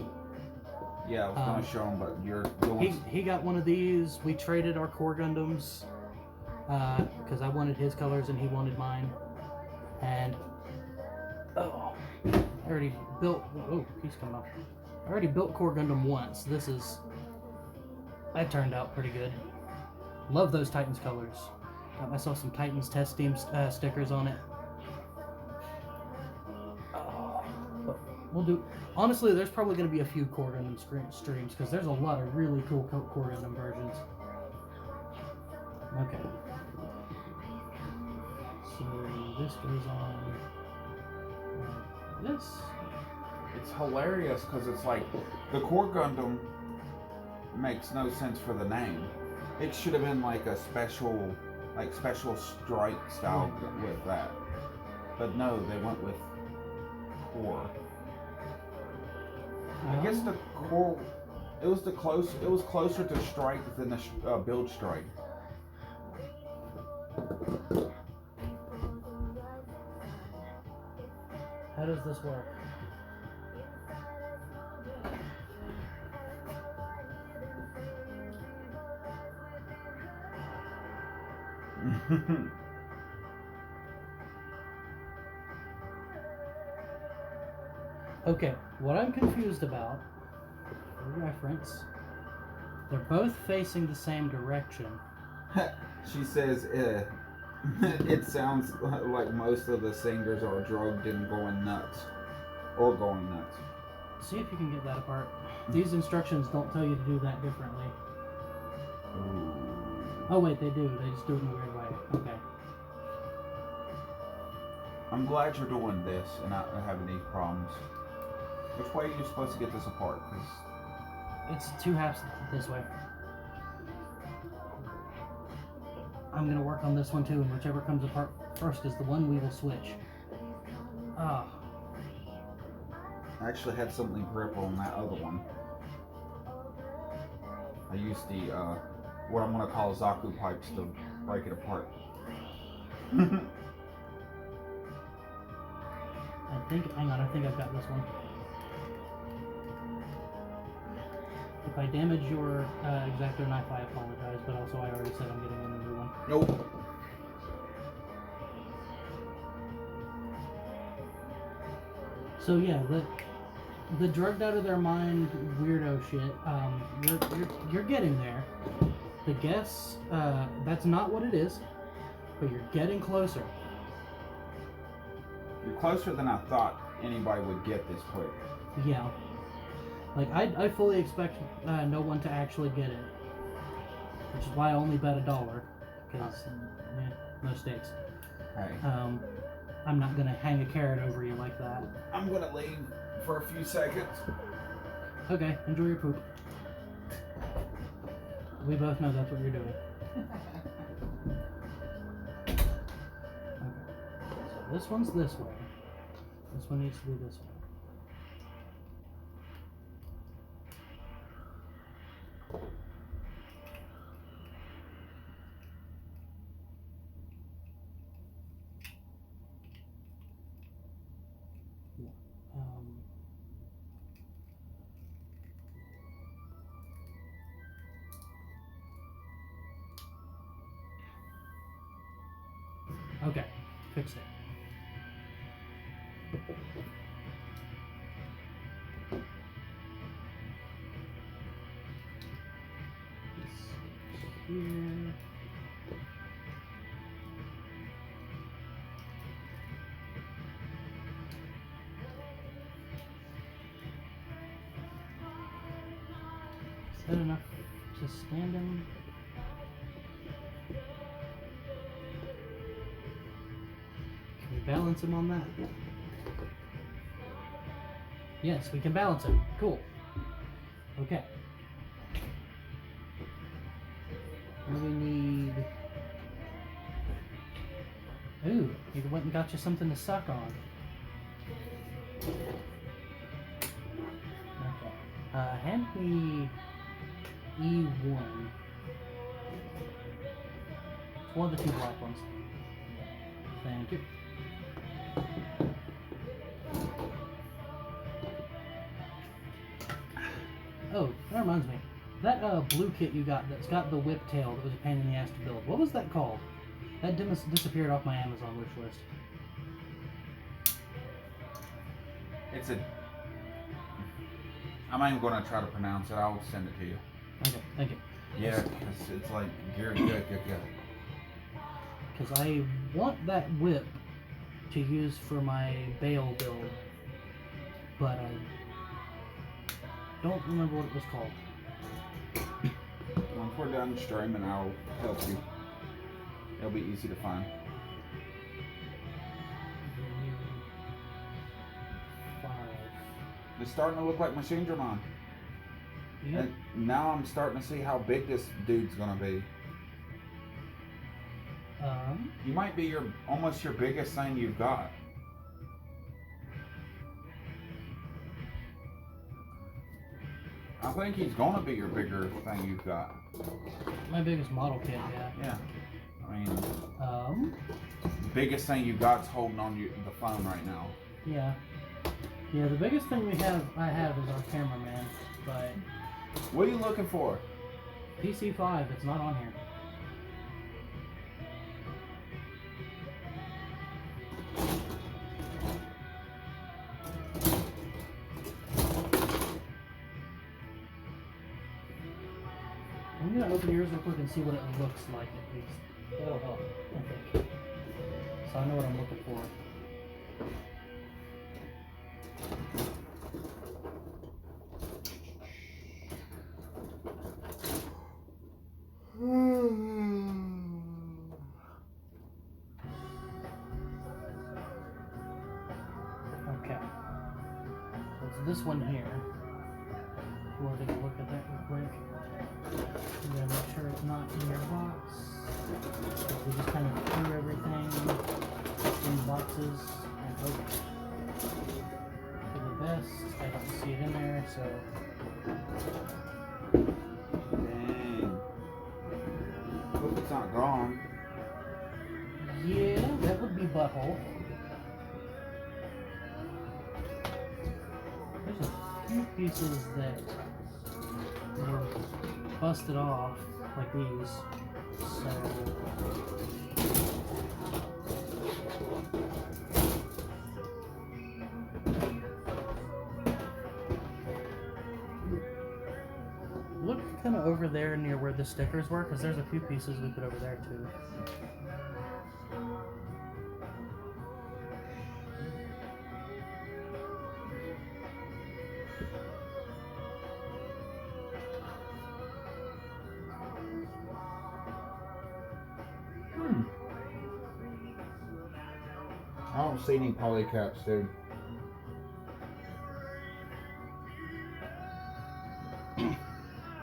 Speaker 1: Yeah, I was gonna show him, but you're doing.
Speaker 2: He got one of these. We traded our core Gundams because I wanted his colors and he wanted mine. And I already built. Oh, he's coming off. I already built core Gundam once. That turned out pretty good. Love those Titans colors. Got myself some Titans test team stickers on it. We'll do. Honestly, there's probably going to be a few core Gundam streams because there's a lot of really cool core Gundam versions. Okay. So this goes on like this.
Speaker 1: It's hilarious because it's like the core Gundam makes no sense for the name. It should have been like a special strike style with that. But no, they went with core. I guess the core. It was closer to strike than the build strike.
Speaker 2: How does this work? Okay, what I'm confused about, for reference, they're both facing the same direction.
Speaker 1: She says, it sounds like most of the singers are drugged and going nuts. Or going nuts.
Speaker 2: See if you can get that apart. These instructions don't tell you to do that differently.
Speaker 1: Ooh.
Speaker 2: Oh wait, they do. They just do it in a weird way. Okay.
Speaker 1: I'm glad you're doing this and not having these problems. Which way are you supposed to get this apart? Cause
Speaker 2: it's two halves this way. I'm going to work on this one too, and whichever comes apart first is the one we will switch. Ah.
Speaker 1: I actually had something grip on that other one. I used the, what I'm going to call Zaku pipes to break it apart.
Speaker 2: I think I've got this one. If I damage your X-Acto knife, I apologize, but also I already said I'm getting a new one.
Speaker 1: Nope.
Speaker 2: So yeah, the drugged out of their mind weirdo shit. You're getting there. The guess, that's not what it is, but you're getting closer.
Speaker 1: You're closer than I thought anybody would get this quick.
Speaker 2: Yeah. Like, I fully expect no one to actually get it. Which is why I only bet $1. Because, no stakes.
Speaker 1: Hey.
Speaker 2: I'm not gonna hang a carrot over you like that.
Speaker 1: I'm gonna leave for a few seconds.
Speaker 2: Okay, enjoy your poop. We both know that's what you're doing. Okay. So this one's this way. This one needs to be this way. Okay, fix it. Here. Is that enough to stand in? Can we balance him on that? Yes, we can balance him. Cool. Okay. What do we need? Ooh, he went and got you something to suck on. Okay. Hand me E1. It's one of the two black ones. Thank you. Oh, that reminds me. That blue kit you got that's got the whip tail that was a pain in the ass to build. What was that called? That disappeared off my Amazon wish list.
Speaker 1: It's a... I'm not even going to try to pronounce it. I'll send it to you.
Speaker 2: Okay, thank you.
Speaker 1: Yeah, because it's like, good.
Speaker 2: Because I want that whip to use for my bale build, but I don't remember what it was called.
Speaker 1: Once we're done streaming, I'll help you. It'll be easy to find.
Speaker 2: 5.
Speaker 1: It's starting to look like Machinedramon.
Speaker 2: Yep.
Speaker 1: And now I'm starting to see how big this dude's gonna be. He might be almost your biggest thing you've got. I think he's gonna be your bigger thing you've got.
Speaker 2: My biggest model kit, yeah.
Speaker 1: Yeah. I mean,
Speaker 2: The
Speaker 1: biggest thing you got's holding on the phone right now.
Speaker 2: Yeah. Yeah, the biggest thing I have is our cameraman, but
Speaker 1: What are you looking for?
Speaker 2: PC5, it's not on here. I'm gonna open yours real quick and see what it looks like at least. That'll help, I think. So I know what I'm looking for. Okay. So it's this one here. If you want to take a look at that real quick. I'm gonna make sure it's not in your box. We just kind of threw everything in boxes and open. For the best, I don't see it in there, so.
Speaker 1: Dang. Hope it's not gone.
Speaker 2: Yeah, that would be butthole. There's a few pieces that they're busted off like these. So look kind of over there near where the stickers were, because there's a few pieces we put over there too.
Speaker 1: I don't see any polycaps, dude.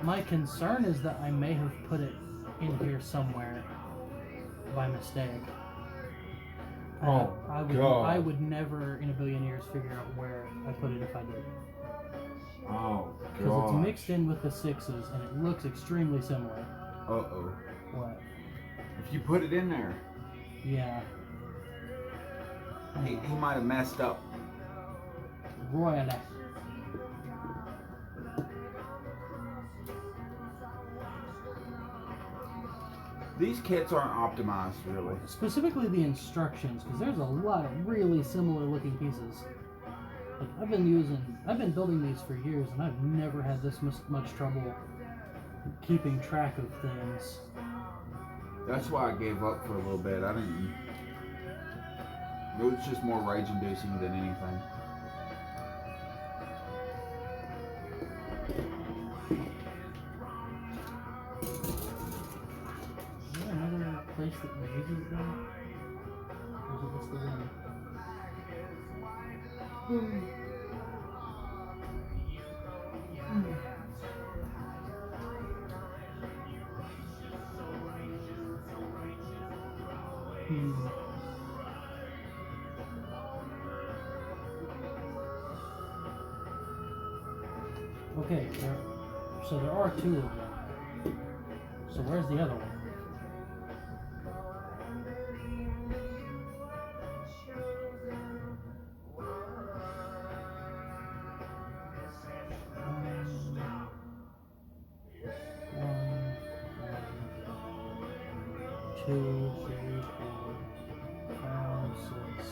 Speaker 2: My concern is that I may have put it in here somewhere by mistake.
Speaker 1: Oh, God.
Speaker 2: I would never in a billion years figure out where I put it if I did.
Speaker 1: Oh,
Speaker 2: because it's mixed in with the 6s and it looks extremely similar.
Speaker 1: Uh-oh.
Speaker 2: What?
Speaker 1: If you put it in there.
Speaker 2: Yeah.
Speaker 1: He might have messed up.
Speaker 2: Royally.
Speaker 1: These kits aren't optimized, really.
Speaker 2: Specifically the instructions, because there's a lot of really similar looking pieces. Like I've been building these for years, and I've never had this much trouble keeping track of things.
Speaker 1: That's why I gave up for a little bit. It was just more rage-inducing than anything.
Speaker 2: Is there another place that uses that? Or is it just the one? Okay, so there are 2 of them. So where's the other one? Two, 3, 4, 5, 6.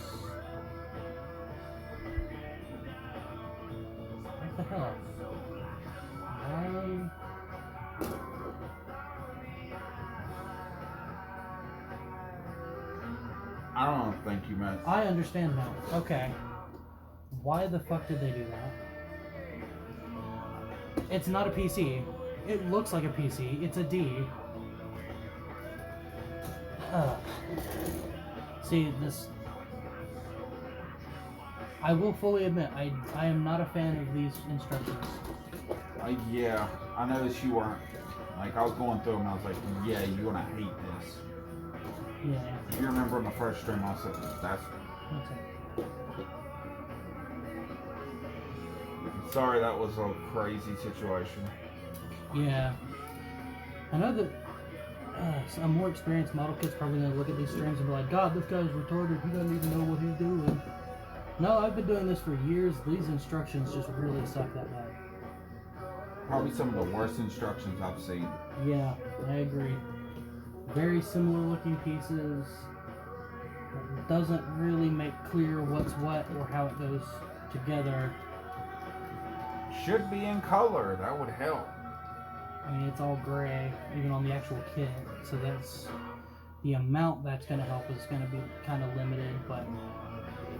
Speaker 2: What the hell?
Speaker 1: I don't think you meant.
Speaker 2: I understand now. Okay. Why the fuck did they do that? It's not a PC. It looks like a PC. It's a D. See, this... I will fully admit, I am not a fan of these instructions.
Speaker 1: Yeah, I noticed you weren't. Like, I was going through them and I was like, yeah, you're gonna hate this.
Speaker 2: Yeah.
Speaker 1: If you remember in the first stream, I said, that's... Sorry, that was a crazy situation.
Speaker 2: Yeah. I know that a more experienced model kid's probably going to look at these streams and be like, God, this guy's retarded. He doesn't even know what he's doing. No, I've been doing this for years. These instructions just really suck that bad.
Speaker 1: Probably some of the worst instructions I've seen.
Speaker 2: Yeah, I agree. Very similar looking pieces. It doesn't really make clear what's what or how it goes together.
Speaker 1: Should be in color. That would help.
Speaker 2: I mean, it's all gray, even on the actual kit. So that's the amount that's going to help is going to be kind of limited, but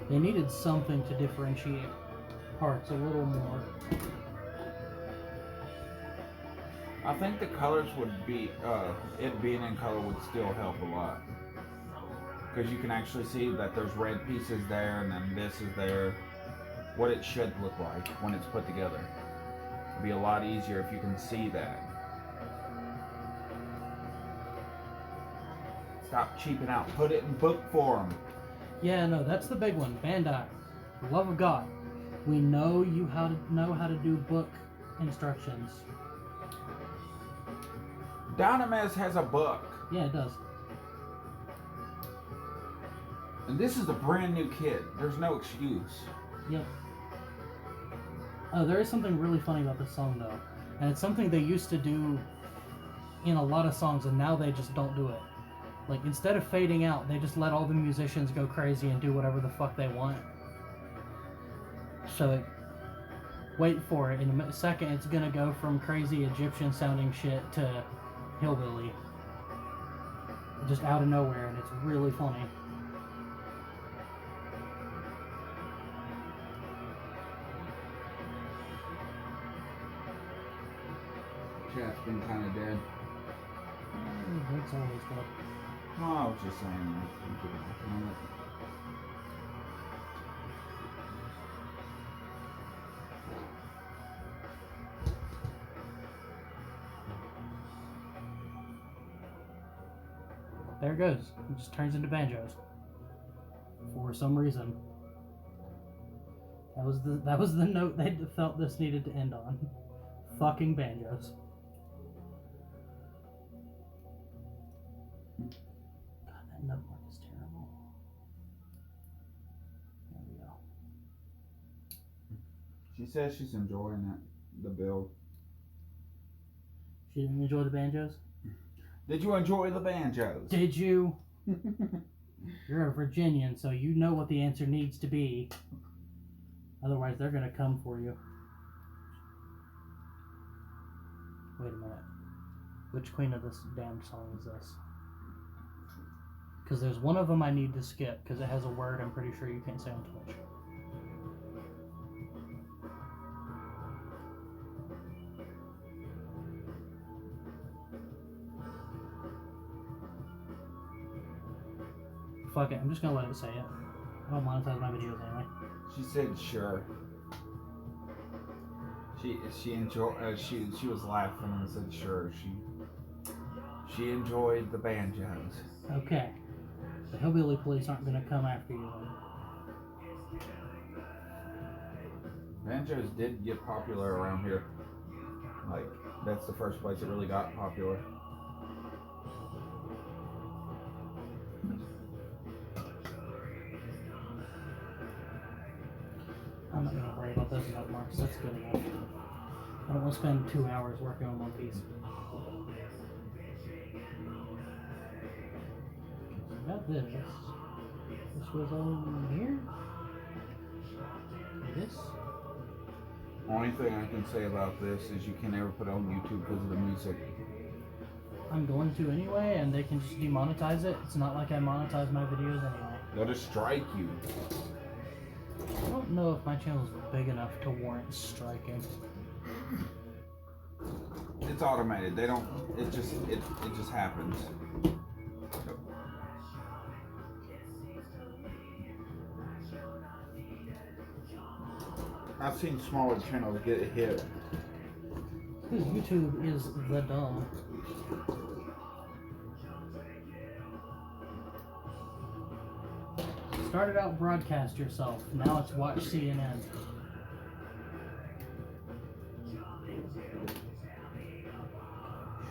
Speaker 2: they needed something to differentiate parts a little more.
Speaker 1: I think the colors would be, it being in color would still help a lot. Because you can actually see that there's red pieces there and then this is there. What it should look like when it's put together. It'd be a lot easier if you can see that. Stop cheaping out. Put it in book form.
Speaker 2: Yeah, no, that's the big one. Bandai, for the love of God, we know you know how to do book instructions.
Speaker 1: Dynames has a book.
Speaker 2: Yeah, it does.
Speaker 1: And this is a brand new kit. There's no excuse.
Speaker 2: Yep. Oh, there is something really funny about this song, though. And it's something they used to do in a lot of songs, and now they just don't do it. Like, instead of fading out, they just let all the musicians go crazy and do whatever the fuck they want. So, wait for it. In a second, it's gonna go from crazy Egyptian sounding shit to hillbilly. Just out of nowhere, and it's really funny.
Speaker 1: Chat's been kind of dead.
Speaker 2: That's always good.
Speaker 1: Oh, I was just saying.
Speaker 2: There it goes. It just turns into banjos. For some reason. That was the note they felt this needed to end on. Fucking banjos. God, that note mark is terrible. There we go.
Speaker 1: She says she's enjoying the build.
Speaker 2: She didn't enjoy the banjos?
Speaker 1: Did you enjoy the banjos?
Speaker 2: Did you? You're a Virginian, so you know what the answer needs to be. Otherwise, they're gonna come for you. Wait a minute. Which queen of this damn song is this? Because there's one of them I need to skip, because it has a word I'm pretty sure you can't say on Twitch. Fuck it, I'm just gonna let it say it. I don't monetize my videos anyway.
Speaker 1: She said sure. She enjoyed. She was laughing and said sure. She enjoyed the banjos.
Speaker 2: Okay. The hillbilly police aren't gonna come after you then.
Speaker 1: Banjos did get popular around here. Like, that's the first place it really got popular.
Speaker 2: I'm not gonna worry about those note marks. That's good enough. I don't want to spend 2 hours working on One Piece. I got this. This was on here. This.
Speaker 1: Only thing I can say about this is you can never put it on YouTube because of the music.
Speaker 2: I'm going to anyway, and they can just demonetize it. It's not like I monetize my videos anyway.
Speaker 1: They'll just strike you.
Speaker 2: I don't know if my channel is big enough to warrant striking.
Speaker 1: It's automated. They don't. It just happens. I've seen smaller channels get a hit.
Speaker 2: Because YouTube is the dumb. Started out broadcast yourself. Now it's watch CNN.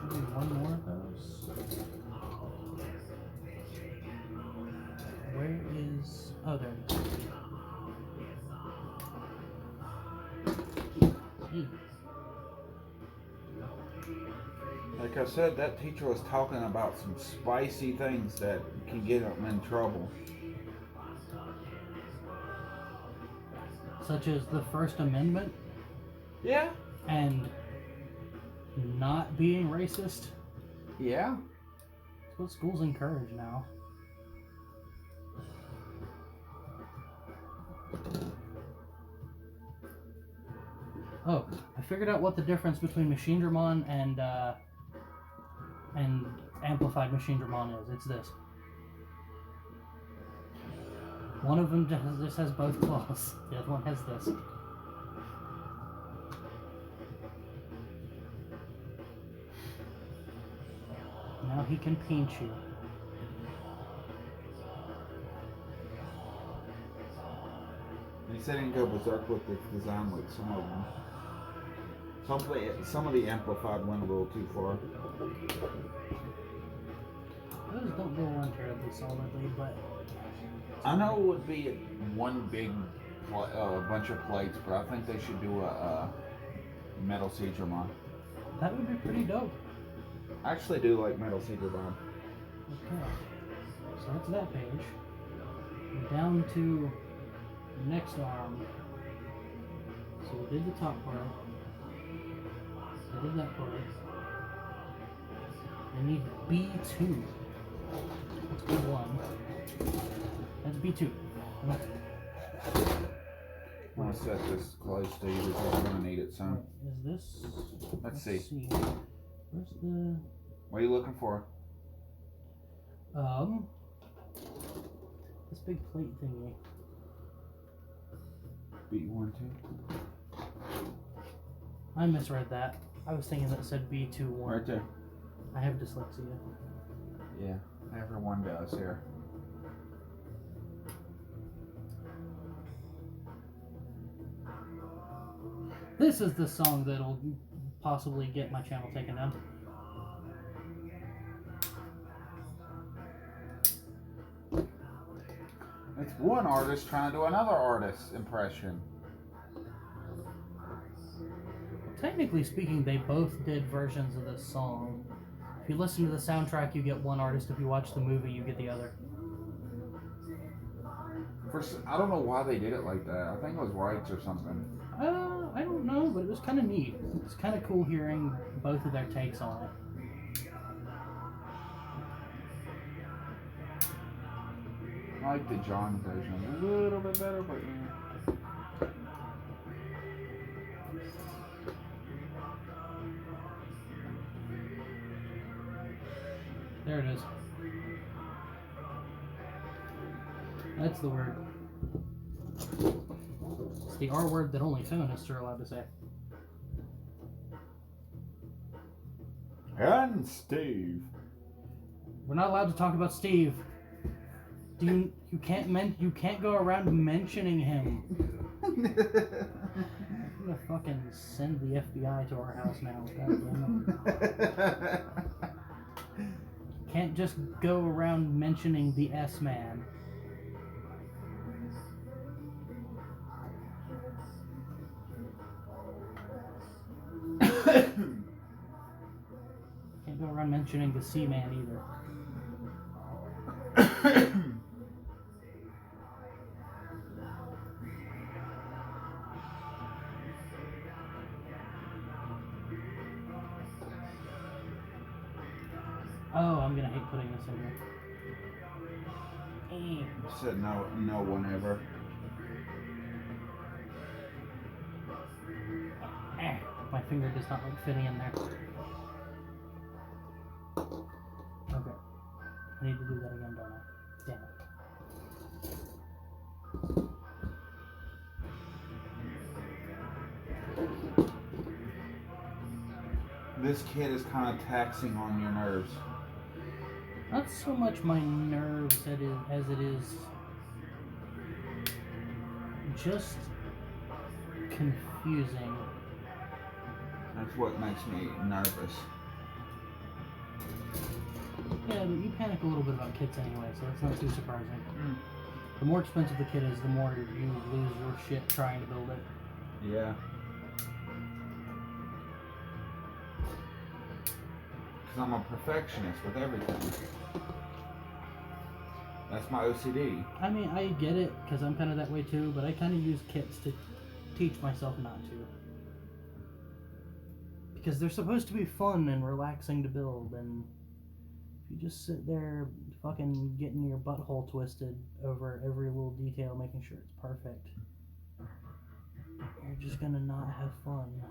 Speaker 2: Should be one more of those. Where is... Oh, there it is.
Speaker 1: Like I said, that teacher was talking about some spicy things that can get them in trouble.
Speaker 2: Such as the First Amendment.
Speaker 1: Yeah.
Speaker 2: And not being racist.
Speaker 1: Yeah.
Speaker 2: That's what schools encourage now. Oh, I figured out what the difference between Machinedramon and amplified Machinedramon is. It's this. One of them just has both claws. The other one has this. Now he can pinch you.
Speaker 1: He said he didn't go berserk with the design like some of them. Some of the amplified went a little too far.
Speaker 2: Those don't go on terribly solidly, but...
Speaker 1: I know it would be one big bunch of plates, but I think they should do a metal Seedramon.
Speaker 2: That would be pretty dope.
Speaker 1: I actually do like Machinedramon.
Speaker 2: Okay. So that's that page. Down to the next arm. So we did the top part. I did that part. I need B2. That's B1. That's B2.
Speaker 1: I want to set this close to you because I'm going to need it soon.
Speaker 2: Is this?
Speaker 1: Let's see.
Speaker 2: Where's the?
Speaker 1: What are you looking for?
Speaker 2: This big plate thingy.
Speaker 1: B1, 2.
Speaker 2: I misread that. I was thinking that it said B2, 1.
Speaker 1: Right there.
Speaker 2: I have dyslexia.
Speaker 1: Yeah, everyone does here.
Speaker 2: This is the song that'll possibly get my channel taken down.
Speaker 1: It's one artist trying to do another artist's impression.
Speaker 2: Technically speaking, they both did versions of this song. If you listen to the soundtrack, you get one artist. If you watch the movie, you get the other.
Speaker 1: I don't know why they did it like that. I think it was rights or something.
Speaker 2: I don't know, but it was kind of neat. It's kind of cool hearing both of their takes on it.
Speaker 1: I like the John version a little bit better, but yeah.
Speaker 2: There it is. That's the word. It's the R word that only feminists are allowed to say.
Speaker 1: And Steve.
Speaker 2: We're not allowed to talk about Steve. You can't go around mentioning him. I'm gonna fucking send the FBI to our house now. God damn it. Can't just go around mentioning the S-Man. Can't go around mentioning the C-Man either. Oh, I'm gonna hate putting this in here.
Speaker 1: Said no one ever.
Speaker 2: My finger does not like fitting in there. Okay. I need to do that again, don't I? Damn it.
Speaker 1: This kid is kind of taxing on your nerves.
Speaker 2: Not so much my nerves as it is just confusing.
Speaker 1: That's what makes me nervous.
Speaker 2: Yeah, but you panic a little bit about kits anyway, so that's not too surprising.
Speaker 1: Mm.
Speaker 2: The more expensive the kit is, the more you lose your shit trying to build it.
Speaker 1: Yeah. Because I'm a perfectionist with everything. That's my OCD.
Speaker 2: I mean, I get it, because I'm kind of that way too, but I kind of use kits to teach myself not to. Because they're supposed to be fun and relaxing to build, and if you just sit there fucking getting your butthole twisted over every little detail, making sure it's perfect, you're just gonna not have fun.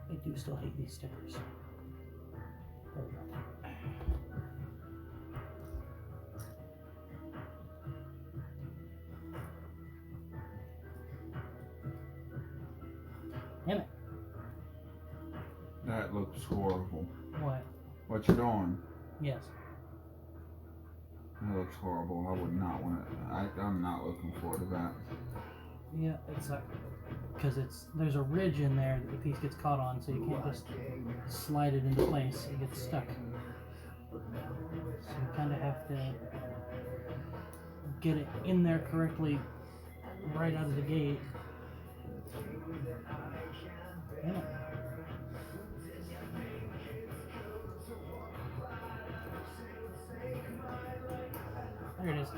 Speaker 2: I do still hate these stickers. There we go. Damn it.
Speaker 1: That looks horrible.
Speaker 2: What?
Speaker 1: What you doing?
Speaker 2: Yes.
Speaker 1: That looks horrible. I would not want it. I'm not looking forward to that.
Speaker 2: Yeah, it sucked. because there's a ridge in there that the piece gets caught on, so you can't just slide it into place. It gets stuck. So you kind of have to get it in there correctly right out of the gate. Yeah. There it is.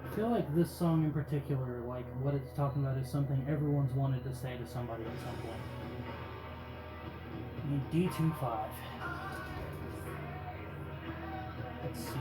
Speaker 2: I feel like this song in particular, like what it's talking about, is something everyone's wanted to say to somebody at some point. I mean, D25. Let's see.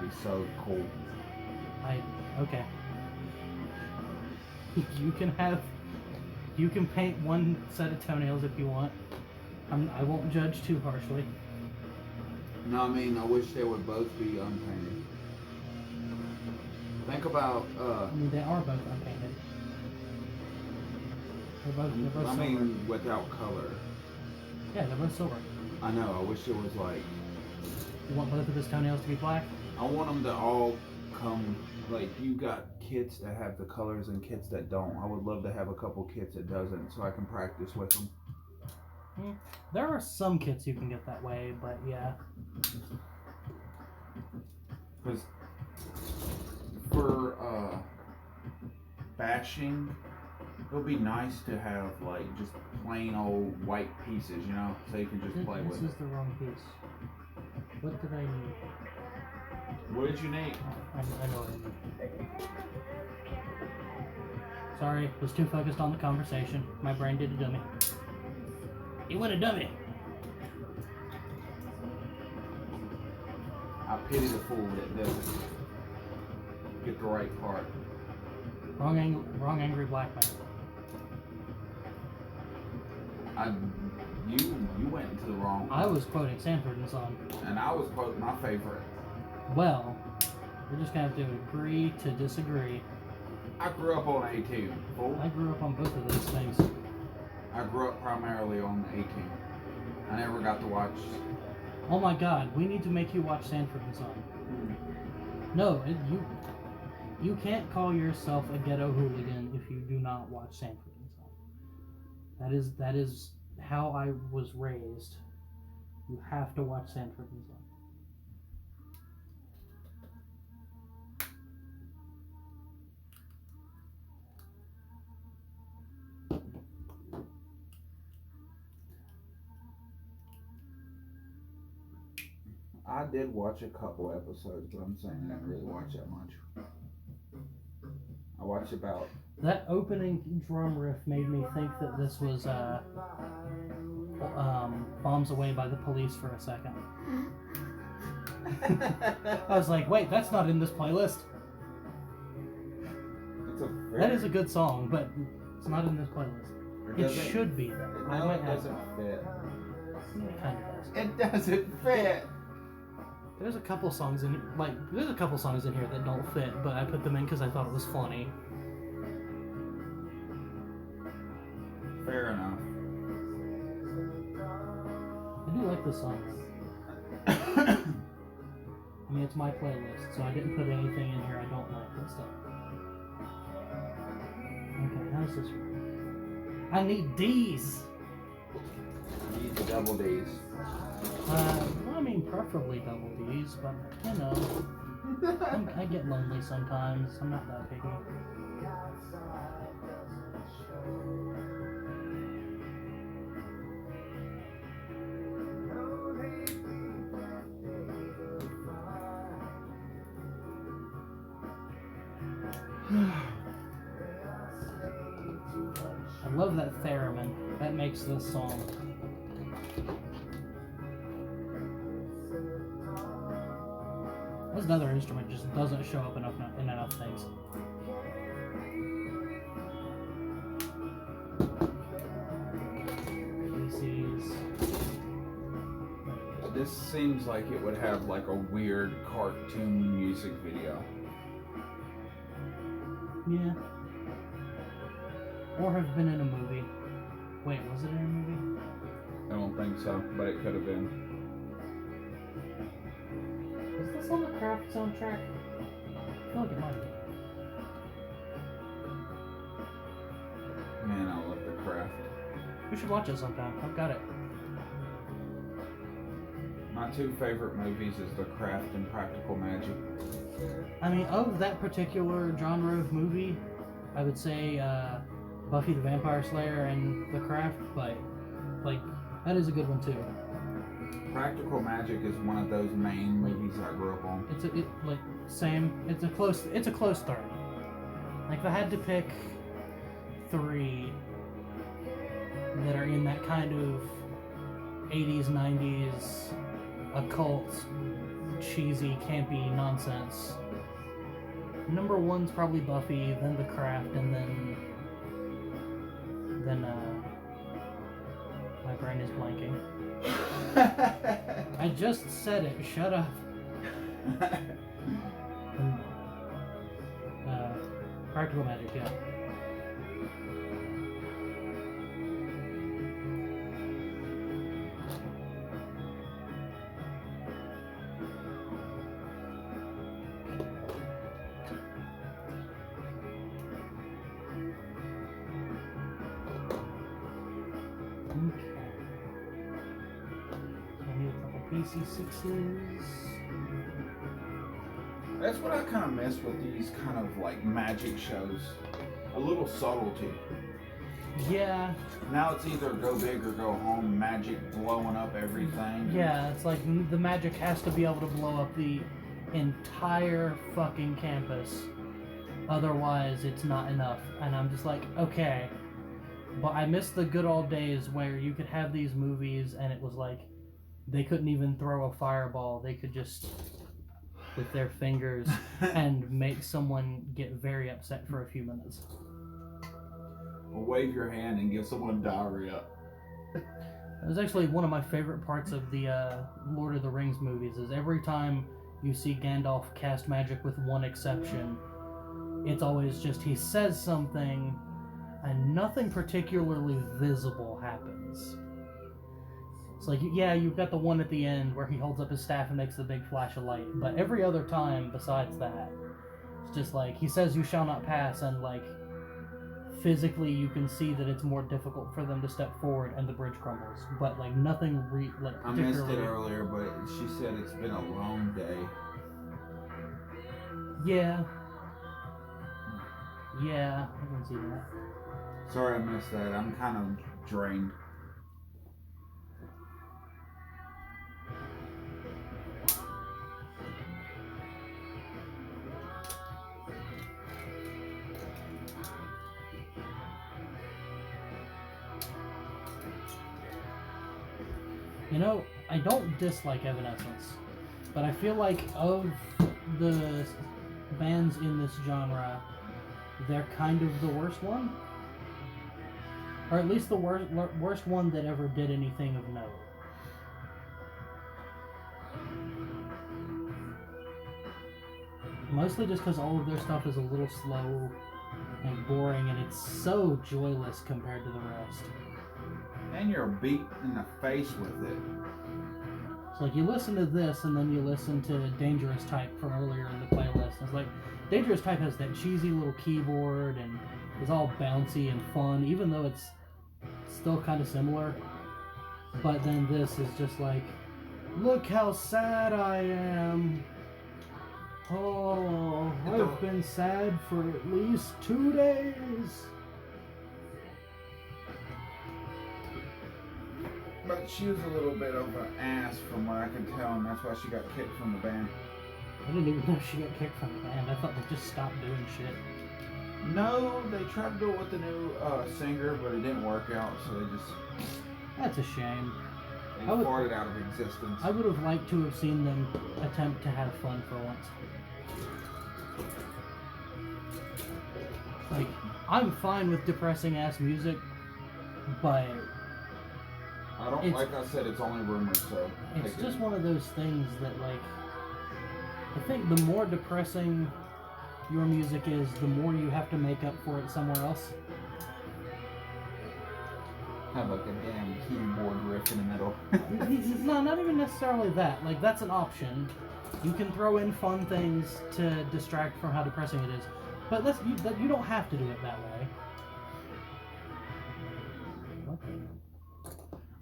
Speaker 1: be so cool.
Speaker 2: Okay. You can paint one set of toenails if you want. I won't judge too harshly.
Speaker 1: No, I mean, I wish they would both be unpainted. Think about,
Speaker 2: I mean, they are both unpainted. They're both
Speaker 1: I
Speaker 2: silver.
Speaker 1: mean, without color.
Speaker 2: Yeah, they're both silver.
Speaker 1: I know, I wish it was like...
Speaker 2: You want both of his toenails to be black?
Speaker 1: I want them to all come, like, you got kids that have the colors and kids that don't. I would love to have a couple kids that doesn't, so I can practice with them.
Speaker 2: There are some kits you can get that way, but yeah.
Speaker 1: Because for bashing, it would be nice to have like just plain old white pieces, you know, so you can just play with it.
Speaker 2: This is the wrong piece. What did I need?
Speaker 1: What did you need?
Speaker 2: I know what I need. Sorry, was too focused on the conversation. My brain did a dummy. You went a dummy.
Speaker 1: I pity the fool that doesn't get the right part.
Speaker 2: Wrong angry black man.
Speaker 1: You went into the wrong.
Speaker 2: I was quoting Sanford and Son.
Speaker 1: And I was quoting my favorite.
Speaker 2: Well, we're just gonna have to agree to disagree.
Speaker 1: I grew up on A-Team. Fool.
Speaker 2: I grew up on both of those things.
Speaker 1: I grew up primarily on A-Team. I never got to watch.
Speaker 2: Oh my God, we need to make you watch Sanford and Son. No, you can't call yourself a ghetto hooligan if you do not watch Sanford and Son. That is how I was raised. You have to watch Sanford and Son.
Speaker 1: I did watch a couple episodes, but I'm saying I didn't really watch that much. I watched about...
Speaker 2: That opening drum riff made me think that this was Bombs Away by the Police for a second. I was like, wait, that's not in this playlist. That is a good song, but it's not in this playlist. It should be, though.
Speaker 1: No, it doesn't fit.
Speaker 2: It kind of does.
Speaker 1: It doesn't fit!
Speaker 2: There's a couple songs in here that don't fit, but I put them in because I thought it was funny.
Speaker 1: Fair enough.
Speaker 2: I do like this song. I mean, it's my playlist, so I didn't put anything in here I don't like and stuff. Okay, how's this work? I need D's!
Speaker 1: You need the double D's.
Speaker 2: Well, I mean, preferably double D's, but, you know, I get lonely sometimes. I'm not that picky. I love that theremin. That makes this song. That's another instrument, just doesn't show up in enough things. PCs.
Speaker 1: This seems like it would have like a weird cartoon music video.
Speaker 2: Yeah. Or have been in a movie. Wait, was it in a movie?
Speaker 1: I don't think so, but it could have been.
Speaker 2: Is this on the Craft soundtrack? I feel like it might be.
Speaker 1: Man, I love The Craft.
Speaker 2: We should watch it sometime. I've got it.
Speaker 1: My two favorite movies is The Craft and Practical Magic.
Speaker 2: I mean, of that particular genre of movie, I would say Buffy the Vampire Slayer and The Craft, but like that is a good one too.
Speaker 1: Practical Magic is one of those main movies I grew up on.
Speaker 2: It's a close third. Like if I had to pick three that are in that kind of 80s, 90s occult cheesy, campy nonsense. Number one's probably Buffy, then The Craft, and then my brain is blanking. I just said it. Shut up. And, Practical Magic, yeah. PC6s.
Speaker 1: That's what I kind of miss with these kind of like magic shows. A little subtlety.
Speaker 2: Yeah.
Speaker 1: Now it's either go big or go home. Magic blowing up everything.
Speaker 2: Yeah, it's like the magic has to be able to blow up the entire fucking campus. Otherwise, it's not enough. And I'm just like, okay. But I miss the good old days where you could have these movies and it was like, they couldn't even throw a fireball. They could just, with their fingers, and make someone get very upset for a few minutes.
Speaker 1: Or wave your hand and give someone diarrhea.
Speaker 2: It was actually one of my favorite parts of the Lord of the Rings movies, is every time you see Gandalf cast magic with one exception, it's always just he says something and nothing particularly visible happens. It's like, yeah, you've got the one at the end where he holds up his staff and makes the big flash of light, but every other time besides that, it's just like, he says you shall not pass, and like, physically you can see that it's more difficult for them to step forward and the bridge crumbles, but like nothing like
Speaker 1: I missed it earlier, but she said it's been a long day.
Speaker 2: Yeah, I can see that.
Speaker 1: Sorry I missed that. I'm kind of drained.
Speaker 2: You know, I don't dislike Evanescence, but I feel like of the bands in this genre, they're kind of the worst one. Or at least the worst one that ever did anything of note. Mostly just because all of their stuff is a little slow and boring, and it's so joyless compared to the rest.
Speaker 1: And you're beat in the face with it.
Speaker 2: It's like you listen to this and then you listen to Dangerous Type from earlier in the playlist. It's like Dangerous Type has that cheesy little keyboard and is all bouncy and fun, even though it's still kind of similar. But then this is just like, look how sad I am. Oh, I've been sad for at least 2 days.
Speaker 1: But she was a little bit of an ass from what I can tell, and that's why she got kicked from the band.
Speaker 2: I didn't even know she got kicked from the band. I thought they just stopped doing shit.
Speaker 1: No, they tried to do it with the new singer, but it didn't work out, so they just...
Speaker 2: That's a shame.
Speaker 1: They farted out of existence.
Speaker 2: I would have liked to have seen them attempt to have fun for once. Like, I'm fine with depressing ass music, but...
Speaker 1: I don't, like I said, it's only rumors, so...
Speaker 2: It's just one of those things that, like... I think the more depressing your music is, the more you have to make up for it somewhere else.
Speaker 1: Have like a damn keyboard riff in the middle.
Speaker 2: No, not even necessarily that. Like, that's an option. You can throw in fun things to distract from how depressing it is. But you don't have to do it that way. What the...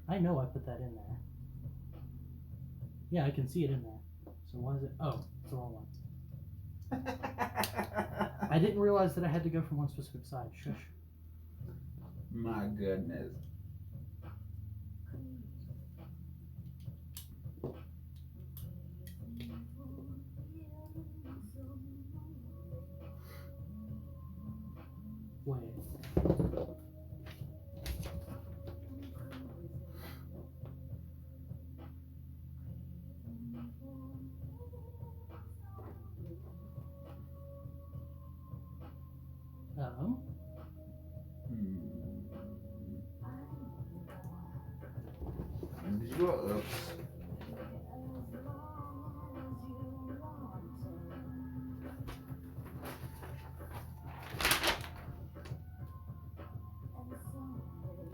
Speaker 2: I know I put that in there. Yeah, I can see it in there. So why is it... Oh, it's the wrong one. I didn't realize that I had to go from one specific side. Shush.
Speaker 1: My goodness.
Speaker 2: Wait.
Speaker 1: Oops.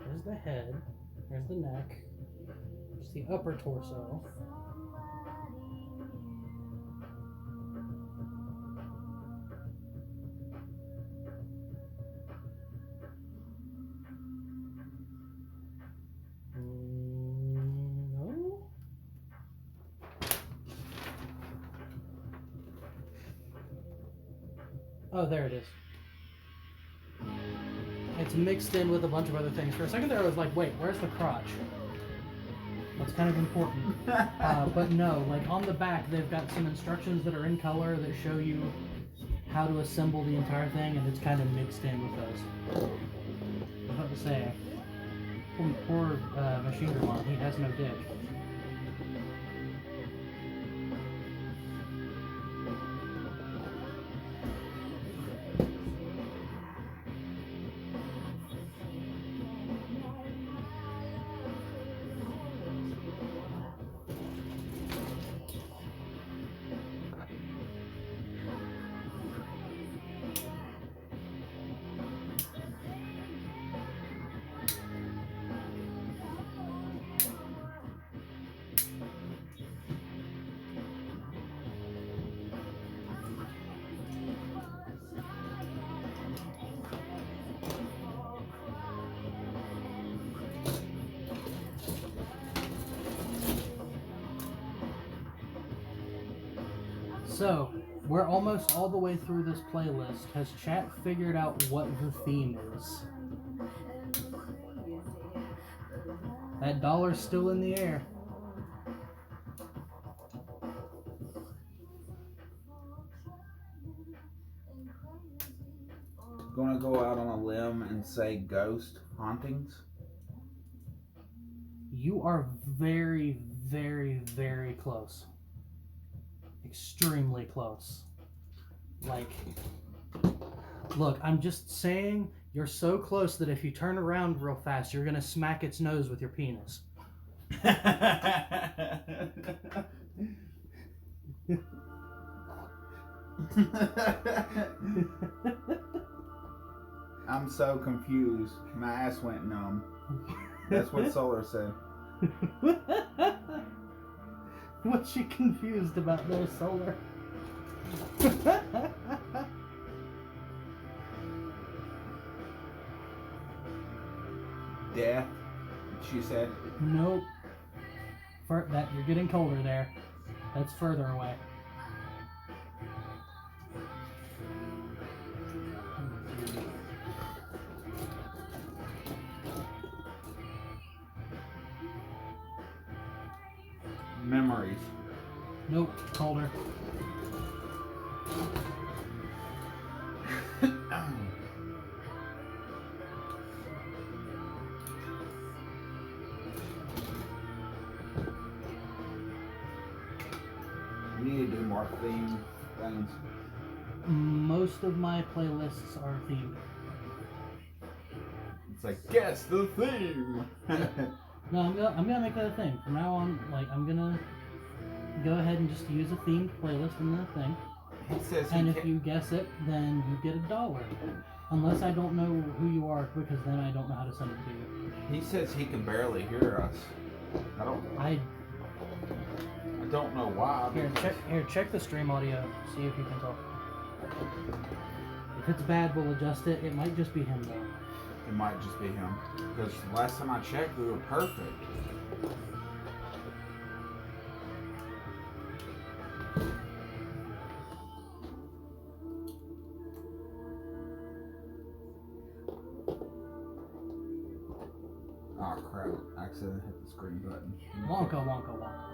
Speaker 2: There's the head. There's the neck. There's the upper torso. No? Oh, there it is. It's mixed in with a bunch of other things. For a second there, I was like, wait, where's the crotch? That's kind of important. But no, like on the back, they've got some instructions that are in color that show you how to assemble the entire thing, and it's kind of mixed in with those. I was about to say, poor Machinedramon, he has no dick. So, we're almost all the way through this playlist. Has chat figured out what the theme is? That dollar's still in the air.
Speaker 1: Gonna go out on a limb and say ghost hauntings?
Speaker 2: You are very, very, very close. Extremely close. Like, look, I'm just saying, you're so close that if you turn around real fast, you're gonna smack its nose with your penis.
Speaker 1: I'm so confused. My ass went numb. That's what Solar said.
Speaker 2: What's she confused about there, Solar?
Speaker 1: Death, she said.
Speaker 2: Nope. That you're getting colder there. That's further away.
Speaker 1: Memories.
Speaker 2: Nope, colder.
Speaker 1: We need to do more theme things.
Speaker 2: Most of my playlists are themed.
Speaker 1: It's like, guess the theme!
Speaker 2: No, I'm gonna make that a thing. From now on, like, I'm gonna go ahead and just use a themed playlist in the thing.
Speaker 1: He says he
Speaker 2: And if you guess it, then you get $1. Unless I don't know who you are, because then I don't know how to send it to you.
Speaker 1: He says he can barely hear us. I don't know why.
Speaker 2: Check the stream audio. See if you can tell. If it's bad, we'll adjust it. It might just be him though.
Speaker 1: It might just be him. Because last time I checked, we were perfect. Oh crap, I accidentally hit the screen button.
Speaker 2: Wonka, wonka, wonka.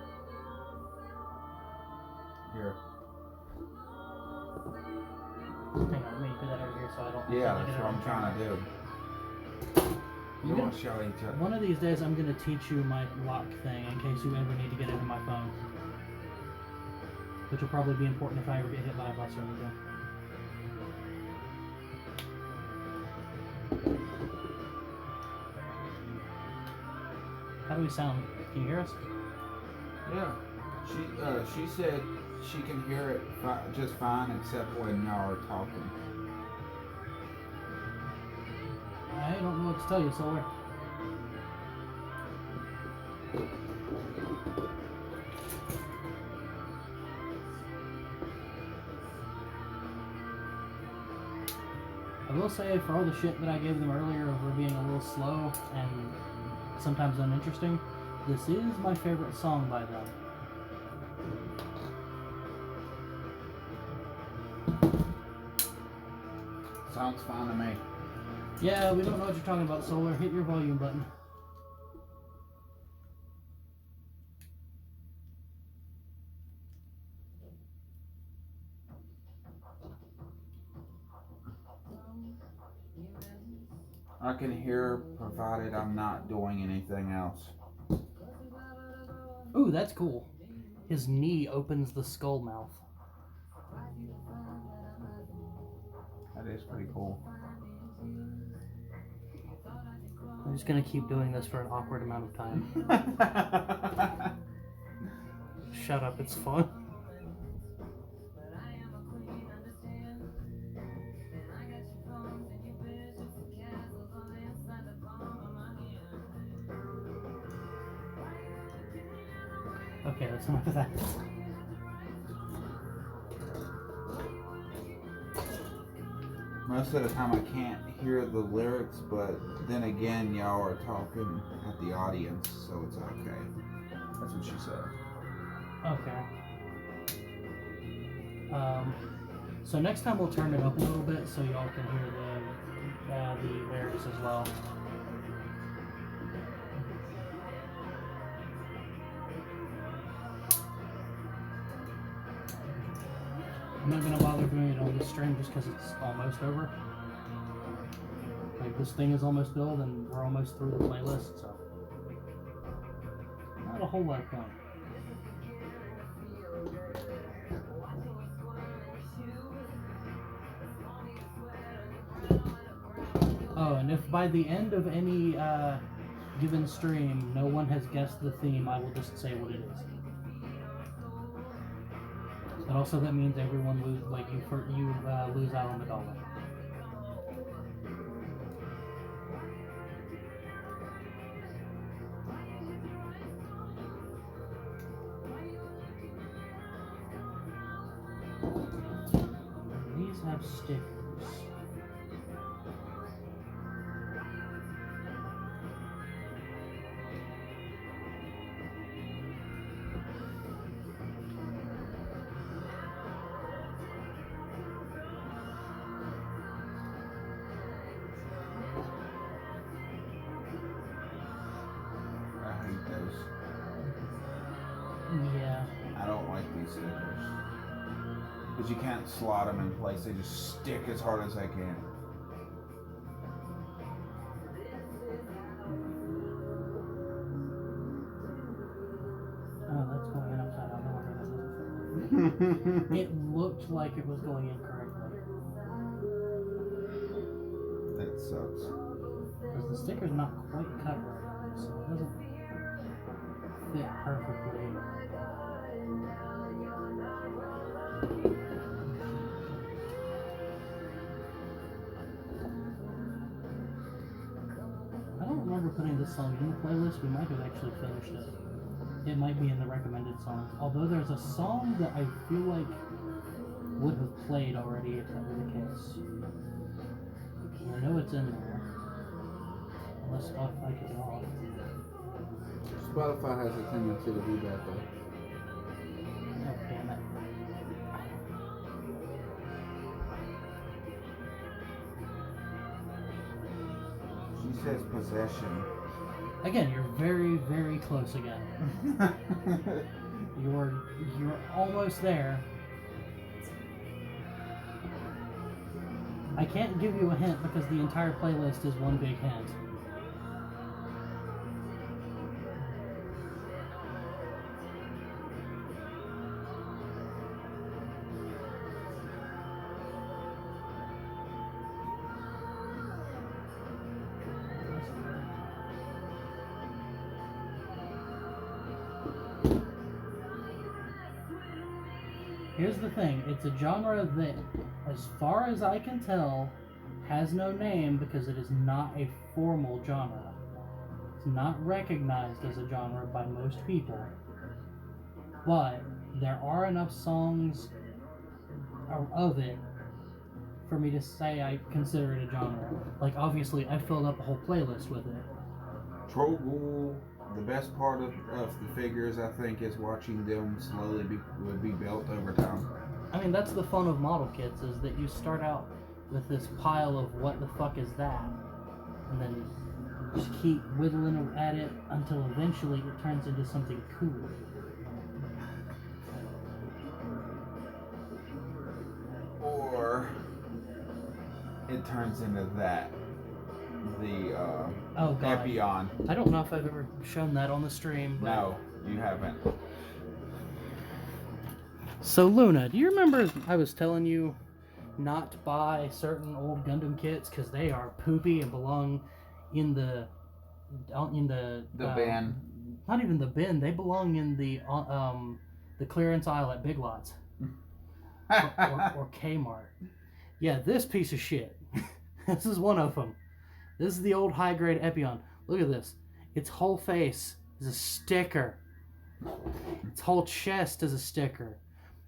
Speaker 1: Here.
Speaker 2: Hang on, let me put that over here so I don't...
Speaker 1: Yeah, that's what I'm trying to do. You want to show each other.
Speaker 2: One of these days I'm going to teach you my lock thing in case you ever need to get into my phone. Which will probably be important if I ever get hit by a bus or anything. do we sound? Can you hear us?
Speaker 1: Yeah. She said she can hear it just fine, except when y'all are talking.
Speaker 2: I don't know what to tell you, Solar. I will say, for all the shit that I gave them earlier over being a little slow and sometimes uninteresting, this is my favorite song by them.
Speaker 1: Sounds fine to me.
Speaker 2: Yeah, we don't know what you're talking about, Solar. Hit your volume button.
Speaker 1: I can hear, provided I'm not doing anything else.
Speaker 2: Ooh, that's cool. His knee opens the skull mouth.
Speaker 1: That is pretty cool.
Speaker 2: I'm just gonna keep doing this for an awkward amount of time. Shut up, it's fun. Okay, that's enough of that.
Speaker 1: Most of the time I can't hear the lyrics, but then again, y'all are talking at the audience, so it's okay. That's what she said.
Speaker 2: Okay. So next time we'll turn it up a little bit so y'all can hear the lyrics as well. I'm not gonna bother doing it on this stream just because it's almost over. Like, this thing is almost built and we're almost through the playlist, so not a whole lot of point. Oh, and if by the end of any given stream no one has guessed the theme, I will just say what it is. And also that means everyone lose out on the dollar. These have stickers.
Speaker 1: I hate those.
Speaker 2: Yeah.
Speaker 1: I don't like these stickers. Because you can't slot them in place, they just stick as hard as they can.
Speaker 2: Oh, that's going in upside down. No wonder that doesn't fit. It looked like it was going in correctly.
Speaker 1: That sucks.
Speaker 2: Because the sticker's not quite cut right, so it doesn't fit perfectly. I don't remember putting this song in the playlist. We might have actually finished it. It might be in the recommended songs. Although there's a song that I feel like would have played already if that were the case. I know it's in there. Unless Spotify took it off.
Speaker 1: Spotify has a tendency to do that though.
Speaker 2: Oh, damn it.
Speaker 1: She says possession.
Speaker 2: Again, you're very, very close again. You're almost there. I can't give you a hint because the entire playlist is one big hint. Here's the thing, it's a genre that, as far as I can tell, has no name because it is not a formal genre. It's not recognized as a genre by most people. But there are enough songs of it for me to say I consider it a genre. Like, obviously, I filled up a whole playlist with it.
Speaker 1: Troll, the best part of the figures, I think, is watching them slowly be built over time.
Speaker 2: I mean, that's the fun of model kits, is that you start out with this pile of what the fuck is that? And then just keep whittling at it until eventually it turns into something cool.
Speaker 1: Or it turns into that. The
Speaker 2: oh, God.
Speaker 1: Epion.
Speaker 2: I don't know if I've ever shown that on the stream. But...
Speaker 1: No, you haven't.
Speaker 2: So, Luna, do you remember I was telling you not to buy certain old Gundam kits because they are poopy and belong in the
Speaker 1: bin?
Speaker 2: Not even the bin. They belong in the clearance aisle at Big Lots or Kmart. Yeah, this piece of shit. This is one of them. This is the old high-grade Epion. Look at this. Its whole face is a sticker. Its whole chest is a sticker.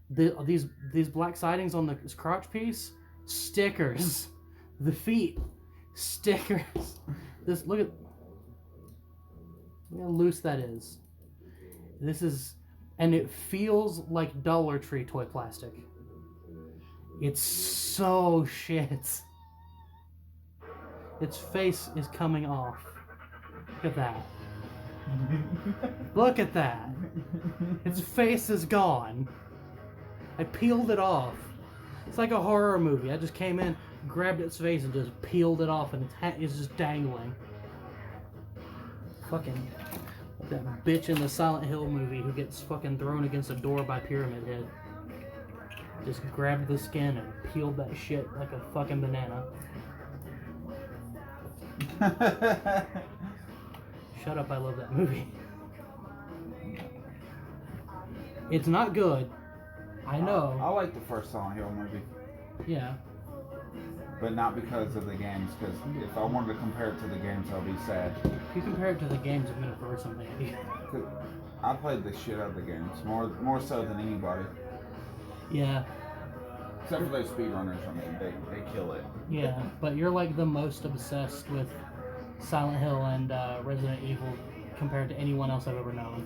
Speaker 2: These black sidings on the crotch piece, stickers. The feet, stickers. This look how loose that is. This is, and it feels like Dollar Tree toy plastic. It's so shit. Its face is coming off. Look at that. Look at that. Its face is gone. I peeled it off. It's like a horror movie. I just came in, grabbed its face, and just peeled it off, and its hat is just dangling. Fucking that bitch in the Silent Hill movie who gets fucking thrown against a door by Pyramid Head. Just grabbed the skin and peeled that shit like a fucking banana. Shut up, I love that movie. It's not good. I know.
Speaker 1: I like the first Silent Hill movie.
Speaker 2: Yeah.
Speaker 1: But not because of the games, because if I wanted to compare it to the games, I'll be sad.
Speaker 2: If you compare it to the games, I'm gonna throw something at you.
Speaker 1: I played the shit out of the games, more so than anybody.
Speaker 2: Yeah.
Speaker 1: Except for those speedrunners, I mean, they kill it.
Speaker 2: Yeah, but you're like the most obsessed with Silent Hill and Resident Evil compared to anyone else I've ever known.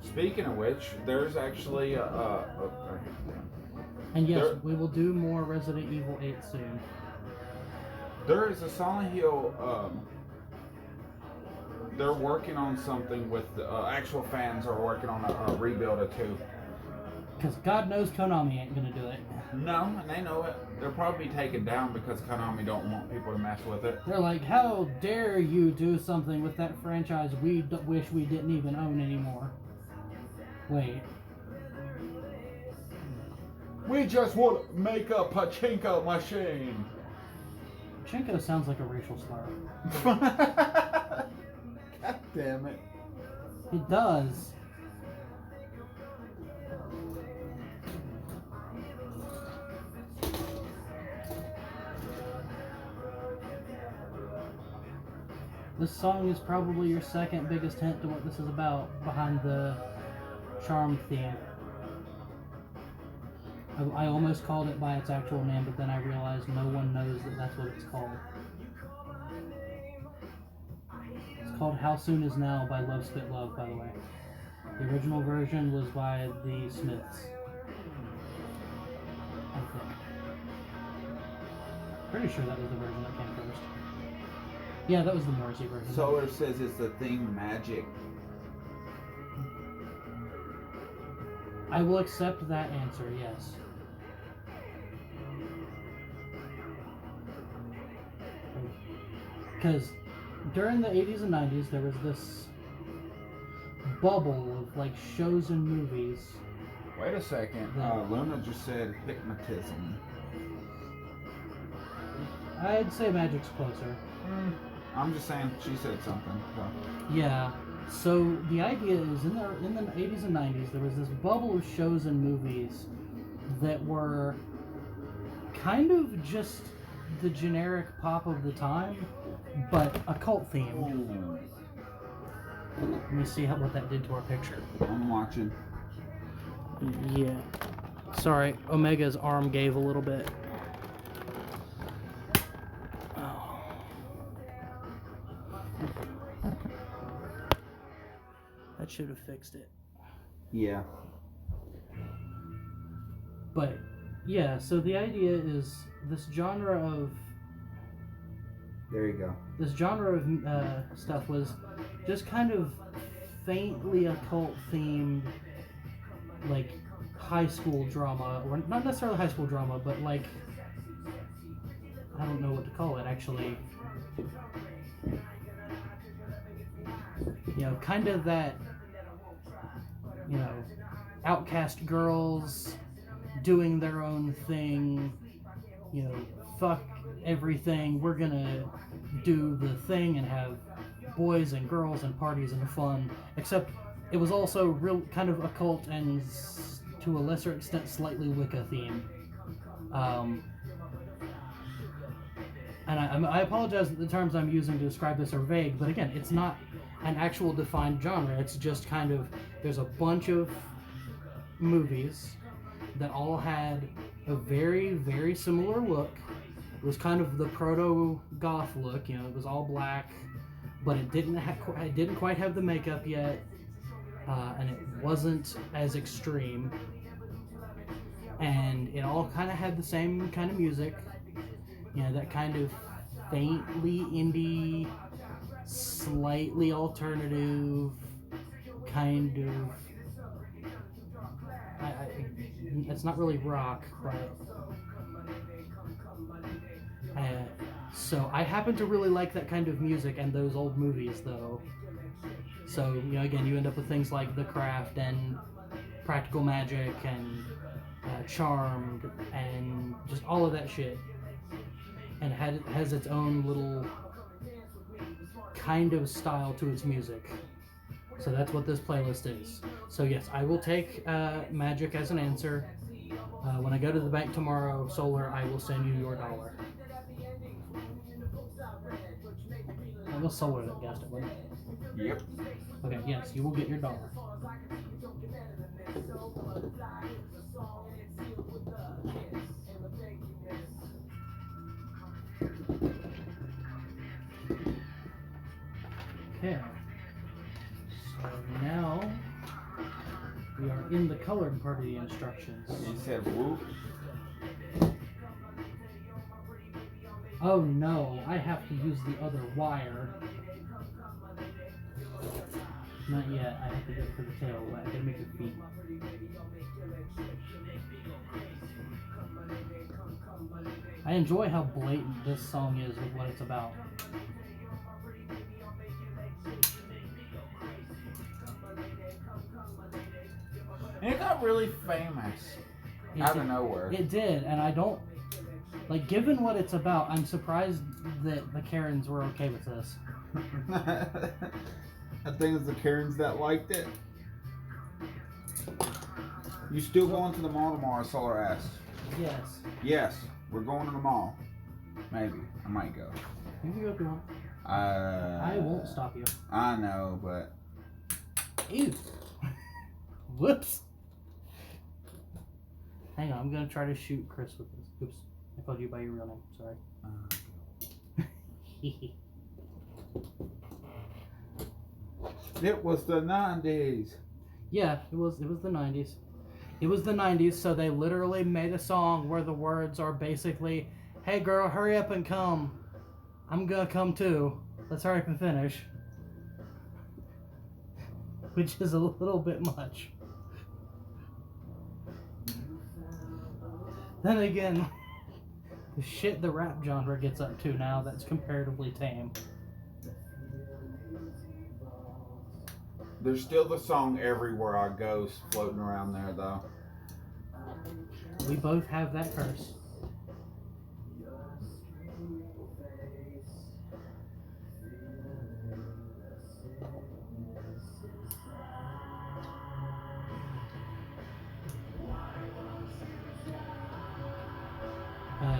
Speaker 1: Speaking of which, there's actually
Speaker 2: and yes, we will do more Resident Evil 8 soon.
Speaker 1: There is a Silent Hill. They're working on something with actual fans are working on a rebuild of 2.
Speaker 2: Because God knows Konami ain't gonna do it.
Speaker 1: No, and they know it. They'll probably be taken down because Konami don't want people to mess with it.
Speaker 2: They're like, how dare you do something with that franchise we wish we didn't even own anymore. Wait.
Speaker 1: We just want to make a pachinko machine.
Speaker 2: Pachinko sounds like a racial slur.
Speaker 1: God damn it.
Speaker 2: It does. This song is probably your second biggest hint to what this is about behind the charm theme. I almost called it by its actual name, but then I realized no one knows that that's what it's called. It's called How Soon Is Now by Love Spit Love, by the way. The original version was by the Smiths, I think. Pretty sure that was the version that came first. Yeah, that was the Morrissey version.
Speaker 1: Solar says it's the theme magic.
Speaker 2: I will accept that answer, yes. Because during the 80s and 90s, there was this bubble of like shows and movies.
Speaker 1: Wait a second. Luna just said hypnotism.
Speaker 2: I'd say Magic's closer.
Speaker 1: I'm just saying she said something. So.
Speaker 2: Yeah. So the idea is in the 80s and 90s there was this bubble of shows and movies that were kind of just the generic pop of the time, but occult themed. Let me see what that did to our picture.
Speaker 1: I'm watching.
Speaker 2: Yeah. Sorry, Omega's arm gave a little bit. Oh. That should have fixed it.
Speaker 1: Yeah.
Speaker 2: But, yeah, so the idea is this genre of...
Speaker 1: There you go.
Speaker 2: This genre of stuff was just kind of faintly occult themed, like high school drama, or not necessarily high school drama, but like, I don't know what to call it actually. You know, kind of that, you know, outcast girls doing their own thing, you know, fuck everything, we're gonna do the thing and have boys and girls and parties and fun, except it was also real kind of occult and to a lesser extent slightly Wicca theme. And I apologize that the terms I'm using to describe this are vague, but again, it's not an actual defined genre. It's just kind of, there's a bunch of movies that all had a very, very similar look. It was kind of the proto-goth look, you know, it was all black, but it didn't quite have the makeup yet, and it wasn't as extreme. And it all kind of had the same kind of music, you know, that kind of faintly indie, slightly alternative, kind of... it's not really rock, but... so I happen to really like that kind of music and those old movies, though. So, you know, again, you end up with things like The Craft and Practical Magic and Charmed and just all of that shit. And it has its own little kind of style to its music. So that's what this playlist is. So yes, I will take Magic as an answer. When I go to the bank tomorrow, Solar, I will send you your $1. It was Solar that guessed it, wasn't it?
Speaker 1: Yep.
Speaker 2: Okay, yes, you will get your $1. Okay. So now we are in the colored part of the instructions.
Speaker 1: You said whoop.
Speaker 2: Oh no, I have to use the other wire. Not yet, I have to go for the tail, but I gotta make your feet. I enjoy how blatant this song is with what it's about.
Speaker 1: And it got really famous out of nowhere.
Speaker 2: It did, and I don't... Like, given what it's about, I'm surprised that the Karens were okay with this.
Speaker 1: I think it's the Karens that liked it. You still going to the mall tomorrow, Solar asked.
Speaker 2: Yes.
Speaker 1: Yes, we're going to the mall. Maybe. I might go.
Speaker 2: You can go if you want. I won't stop you.
Speaker 1: I know, but...
Speaker 2: Ew. Whoops. Hang on, I'm going to try to shoot Chris with this. Oops. I called you by your real name. Sorry.
Speaker 1: It was the 90s.
Speaker 2: Yeah, it was the 90s. It was the 90s, so they literally made a song where the words are basically, hey girl, hurry up and come. I'm gonna come too. Let's hurry up and finish. Which is a little bit much. Then again, the shit the rap genre gets up to now, that's comparatively tame.
Speaker 1: There's still the song Everywhere I Go floating around there, though.
Speaker 2: We both have that curse.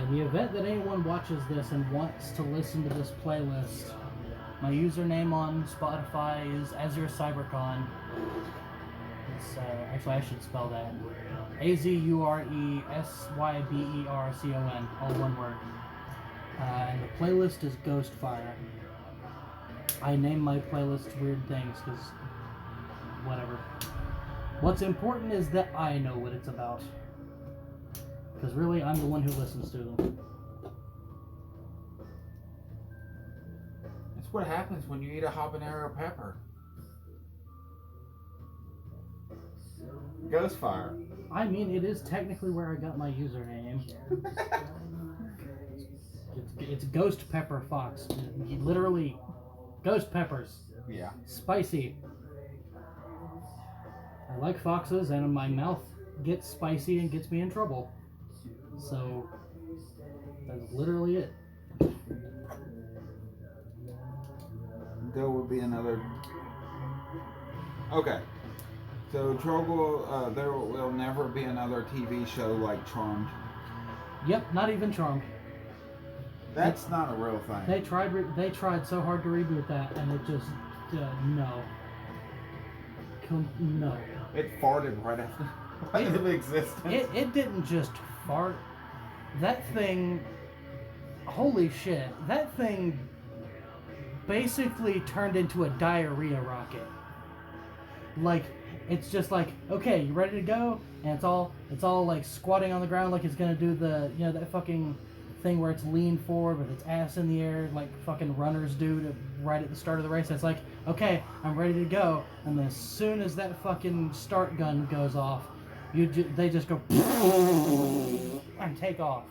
Speaker 2: In the event that anyone watches this and wants to listen to this playlist, my username on Spotify is AzureCyberCon. It's actually I should spell that. AZURESYBERCON, all one word. And the playlist is Ghostfire. I name my playlists weird things because whatever. What's important is that I know what it's about. Because really, I'm the one who listens to them.
Speaker 1: That's what happens when you eat a habanero pepper. Ghostfire.
Speaker 2: I mean, it is technically where I got my username. It's Ghost Pepper Fox. Literally, ghost peppers.
Speaker 1: Yeah.
Speaker 2: Spicy. I like foxes, and my mouth gets spicy and gets me in trouble. So, that's literally it.
Speaker 1: There will be another. Okay. So, Trogel, there will never be another TV show like Charmed.
Speaker 2: Yep, not even Charmed.
Speaker 1: That's not a real thing.
Speaker 2: They tried so hard to reboot that, and it just no. No.
Speaker 1: It farted right after it existence.
Speaker 2: It didn't just fart. That thing, holy shit! That thing basically turned into a diarrhea rocket. Like, it's just like, okay, you ready to go? And it's all like squatting on the ground like it's gonna do the, you know, that fucking thing where it's leaned forward with its ass in the air like fucking runners do to right at the start of the race. It's like, okay, I'm ready to go. And then as soon as that fucking start gun goes off, they just go and take off.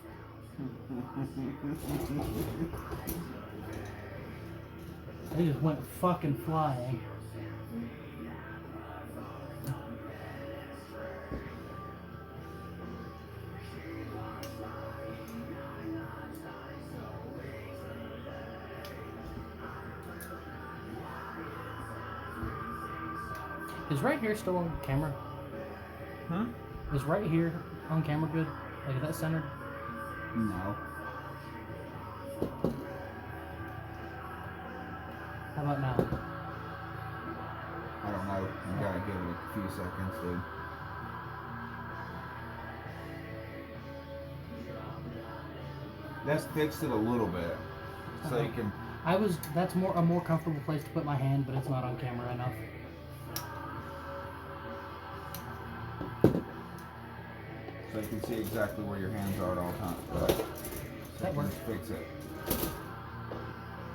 Speaker 2: They just went fucking flying. Is right here still on camera?
Speaker 1: Huh?
Speaker 2: Is right here on camera good? Like, is that centered?
Speaker 1: No.
Speaker 2: How about now?
Speaker 1: I don't know. You gotta give it a few seconds, dude. That's fixed it a little bit. So you can...
Speaker 2: That's a more comfortable place to put my hand, but it's not on camera enough.
Speaker 1: So you can see exactly where your hands are at all times. But so
Speaker 2: That
Speaker 1: you can
Speaker 2: works.
Speaker 1: fix it.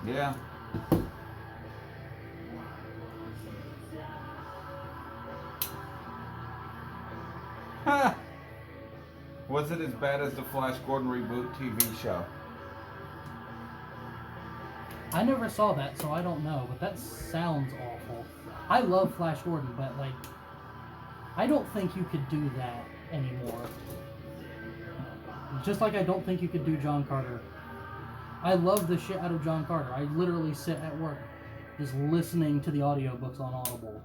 Speaker 1: Yeah. Ha! Was it as bad as the Flash Gordon reboot TV show?
Speaker 2: I never saw that, so I don't know, but that sounds awful. I love Flash Gordon, but like, I don't think you could do that anymore. Just like I don't think you could do John Carter. I love the shit out of John Carter. I literally sit at work just listening to the audiobooks on Audible.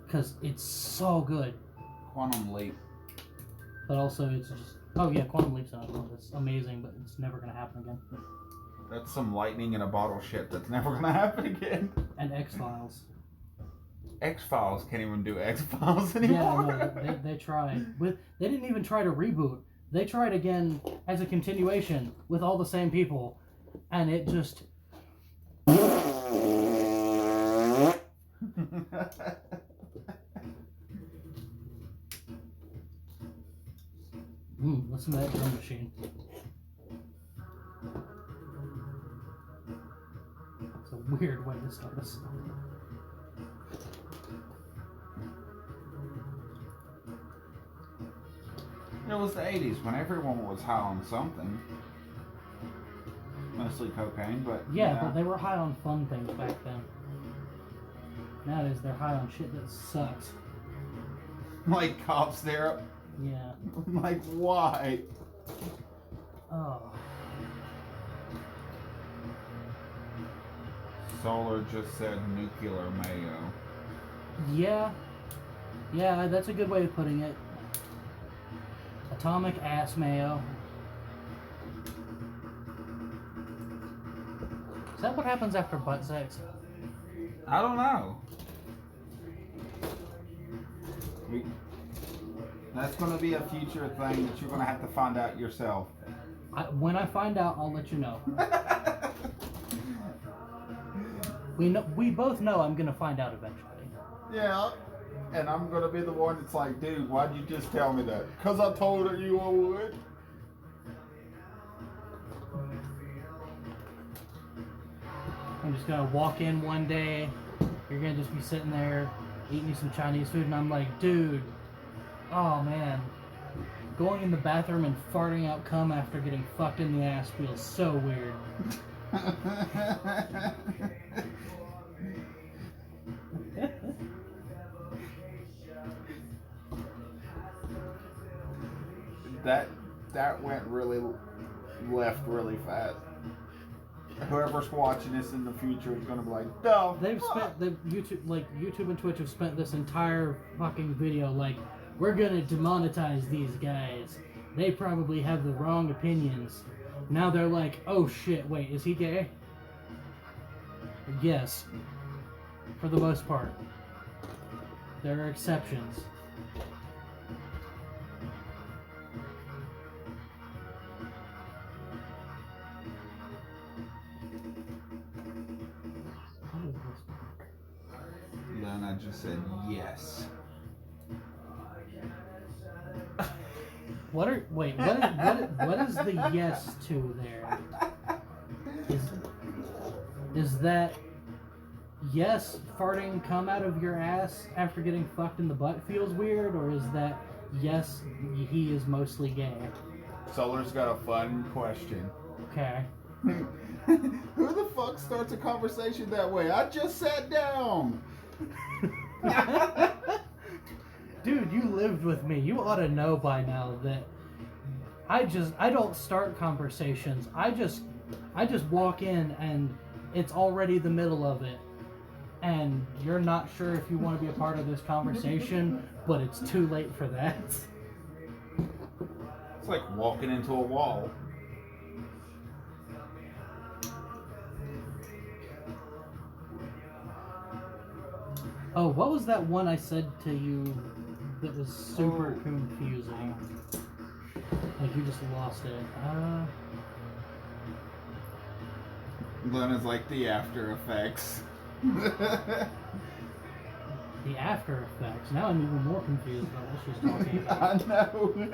Speaker 2: Because it's so good.
Speaker 1: Quantum Leap.
Speaker 2: But also it's just... Oh yeah, Quantum Leap's another one that's amazing, but it's never going to happen again.
Speaker 1: That's some lightning in a bottle shit that's never gonna happen again.
Speaker 2: And X-Files.
Speaker 1: X-Files can't even do X-Files anymore.
Speaker 2: Yeah, no, they tried. They didn't even try to reboot. They tried again as a continuation with all the same people, and it just... Listen to that drum machine. It's a weird way to start a song.
Speaker 1: It was the 80s when everyone was high on something. Mostly cocaine, but...
Speaker 2: Yeah, but they were high on fun things back then. Nowadays, they're high on shit that sucks.
Speaker 1: Like cough syrup?
Speaker 2: Yeah.
Speaker 1: Like, why?
Speaker 2: Oh.
Speaker 1: Solar just said nuclear mayo.
Speaker 2: Yeah. Yeah, that's a good way of putting it. Atomic ass mayo. that what happens after butt sex?
Speaker 1: I don't know. That's going to be a future thing that you're going to have to find out yourself.
Speaker 2: When I find out, I'll let you know. We both know I'm going to find out eventually.
Speaker 1: Yeah, and I'm going to be the one that's like, dude, why'd you just tell me that? Because I told her you would.
Speaker 2: I'm just going to walk in one day. You're going to just be sitting there eating some Chinese food, and I'm like, dude, oh man. Going in the bathroom and farting out cum after getting fucked in the ass feels so weird. that went really left really fast. Whoever's watching this in the future is gonna be like, no. YouTube and Twitch have spent this entire fucking video like, we're gonna demonetize these guys. They probably have the wrong opinions. Now they're like, oh shit, wait, is he gay? Yes. For the most part. There are exceptions.
Speaker 1: Then I just said yes.
Speaker 2: What is the yes to there? Is that yes, farting cum out of your ass after getting fucked in the butt feels weird, or is that yes, he is mostly gay?
Speaker 1: Solar's got a fun question.
Speaker 2: Okay.
Speaker 1: Who the fuck starts a conversation that way? I just sat down.
Speaker 2: Dude, you lived with me. You ought to know by now that I don't start conversations. I just walk in and it's already the middle of it. And you're not sure if you want to be a part of this conversation, but it's too late for that.
Speaker 1: It's like walking into a wall.
Speaker 2: Oh, what was that one I said to you that was super confusing? Like you just lost it.
Speaker 1: Glenna's like the after effects.
Speaker 2: The after effects. Now I'm even more confused about what she's talking about.
Speaker 1: I know.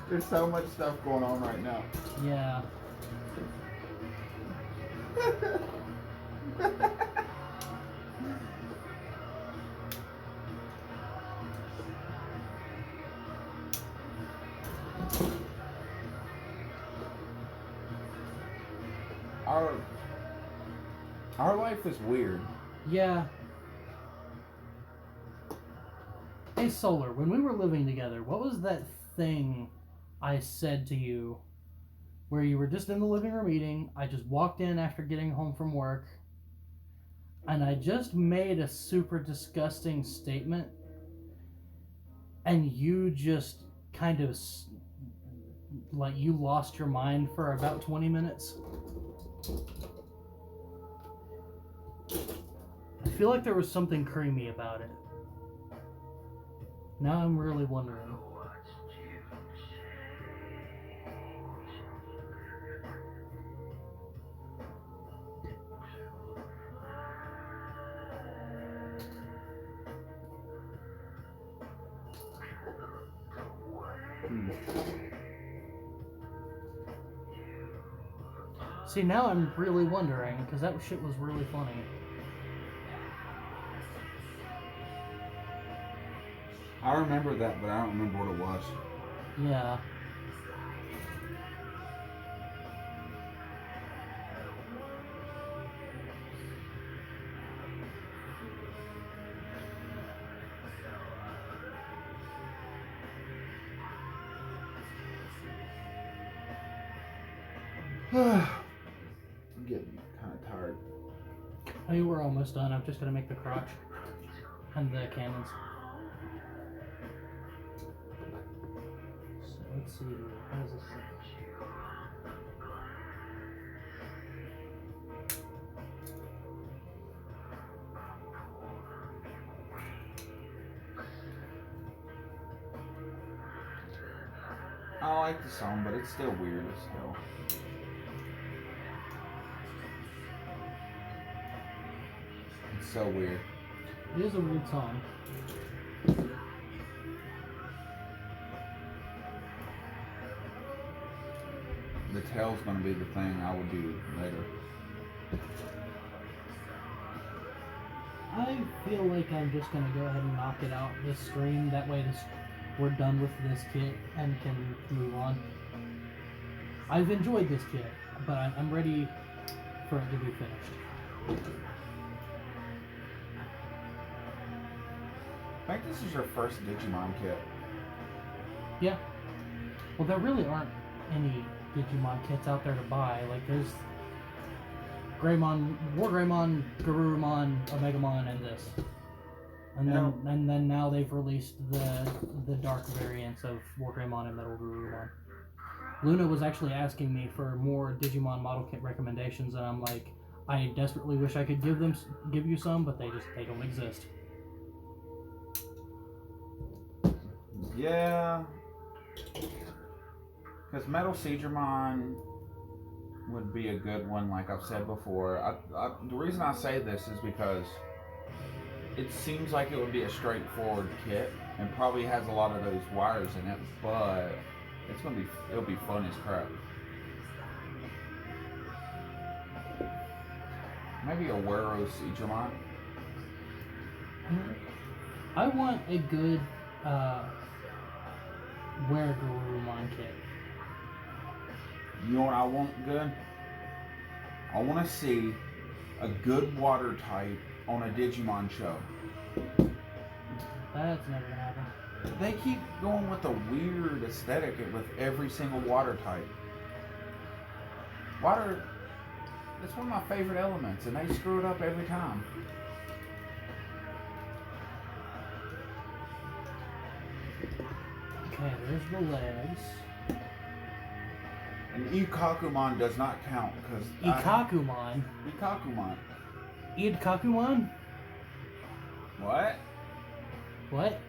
Speaker 1: There's so much stuff going on right now.
Speaker 2: Yeah.
Speaker 1: Our life is weird.
Speaker 2: Yeah. Hey, Solar, when we were living together, what was that thing I said to you where you were just in the living room eating? I just walked in after getting home from work, and I just made a super disgusting statement, and you just kind of, like, you lost your mind for about 20 minutes. I feel like there was something creamy about it. Now I'm really wondering. See, now I'm really wondering, because that shit was really funny.
Speaker 1: I remember that, but I don't remember what it was.
Speaker 2: Yeah.
Speaker 1: I'm getting kind of tired.
Speaker 2: Oh, we're almost done. I'm just going to make the crotch and the cannons. So let's see. How does this look?
Speaker 1: like the song, but it's still weird as hell. It's so weird.
Speaker 2: It is a weird song.
Speaker 1: The tail's gonna be the thing I would do later.
Speaker 2: I feel like I'm just gonna go ahead and knock it out this stream. That way, we're done with this kit and can move on. I've enjoyed this kit, but I'm ready for it to be finished.
Speaker 1: I think this is your first Digimon kit.
Speaker 2: Yeah. Well, there really aren't any Digimon kits out there to buy. Like, there's Greymon, War Greymon, Garurumon, Omegamon, and this. And then now they've released the dark variants of War Greymon and Metal Garurumon. Luna was actually asking me for more Digimon model kit recommendations, and I'm like, I desperately wish I could give you some, but they don't exist.
Speaker 1: Yeah. Because Metal Seedramon would be a good one, like I've said before. The reason I say this is because it seems like it would be a straightforward kit and probably has a lot of those wires in it, but it'll be fun as crap. Maybe a Wero Seedramon.
Speaker 2: I want a good Garurumon kit.
Speaker 1: You know what I want good? I want to see a good water type on a Digimon show.
Speaker 2: That's never gonna happen.
Speaker 1: They keep going with a weird aesthetic with every single water type. Water, it's one of my favorite elements, and they screw it up every time.
Speaker 2: Okay, there's the legs.
Speaker 1: And Ikakumon does not count because
Speaker 2: Ikakumon?
Speaker 1: Ikakumon.
Speaker 2: Idkakumon?
Speaker 1: What?
Speaker 2: What?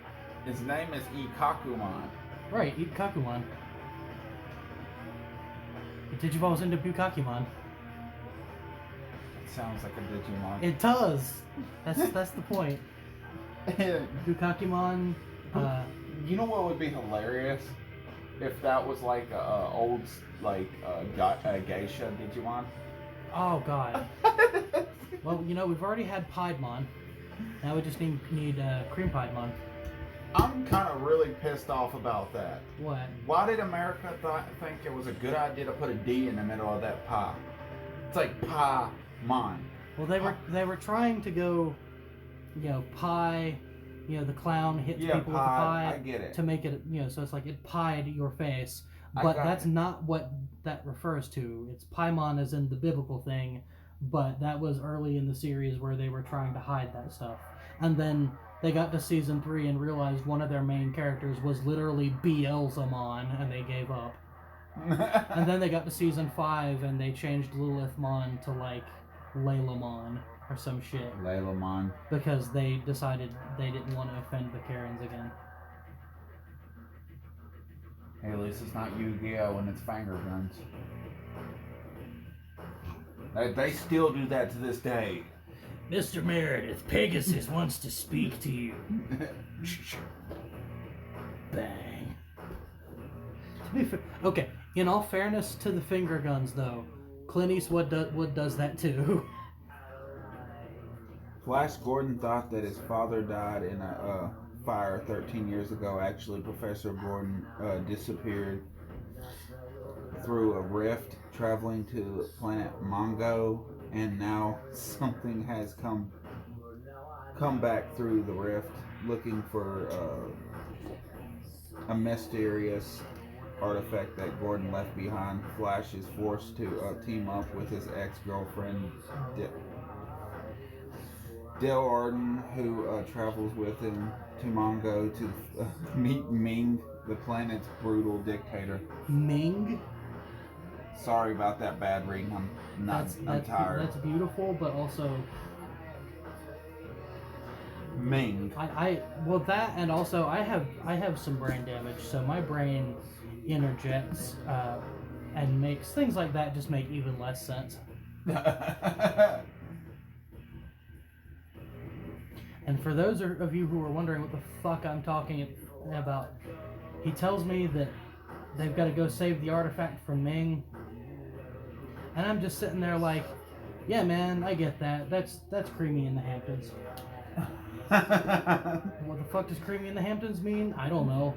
Speaker 1: His name is Ikakumon.
Speaker 2: Right, Idkakumon. It digivolves into Bukakimon.
Speaker 1: It sounds like a Digimon.
Speaker 2: It does! That's the point. Bukakimon,
Speaker 1: You know what would be hilarious? If that was like a old, like a geisha Digimon.
Speaker 2: oh god. Well, you know, we've already had Piedmon. Now we just need Cream Piedmon.
Speaker 1: I'm kind of really pissed off about that.
Speaker 2: What?
Speaker 1: Why did America think it was a good idea to put a D in the middle of that pie? It's like Pie-mon.
Speaker 2: Well, they were trying to go, you know, pie. You know, the clown hits people with the pie.
Speaker 1: I get it.
Speaker 2: To make it, you know, so it's like it pied your face. But that's not what that refers to. It's Paimon as in the biblical thing, but that was early in the series where they were trying to hide that stuff. And then they got to season 3 and realized one of their main characters was literally Beelzemon, and they gave up. And then they got to season 5 and they changed Lilithmon to like Laylamon or some shit.
Speaker 1: Laylamon.
Speaker 2: Because they decided they didn't want to offend the Karens again.
Speaker 1: Hey, at least it's not Yu-Gi-Oh! And it's finger guns. They still do that to this day.
Speaker 2: Mr. Meredith, Pegasus wants to speak to you. Bang. Okay, in all fairness to the finger guns, though, Clint Eastwood does that too.
Speaker 1: Flash Gordon thought that his father died in a fire 13 years ago. Actually, Professor Gordon disappeared through a rift traveling to the planet Mongo, and now something has come back through the rift looking for a mysterious artifact that Gordon left behind. Flash is forced to team up with his ex-girlfriend Dale Arden, who travels with him to Mongo to meet Ming, the planet's brutal dictator.
Speaker 2: Ming?
Speaker 1: Sorry about that bad reading. I'm tired.
Speaker 2: That's beautiful, but also
Speaker 1: Ming.
Speaker 2: Well, that, and also I have some brain damage, so my brain interjects and makes things like that just make even less sense. And for those of you who are wondering what the fuck I'm talking about, he tells me that they've got to go save the artifact from Ming. And I'm just sitting there like, yeah, man, I get that. That's creamy in the Hamptons. What the fuck does creamy in the Hamptons mean? I don't know.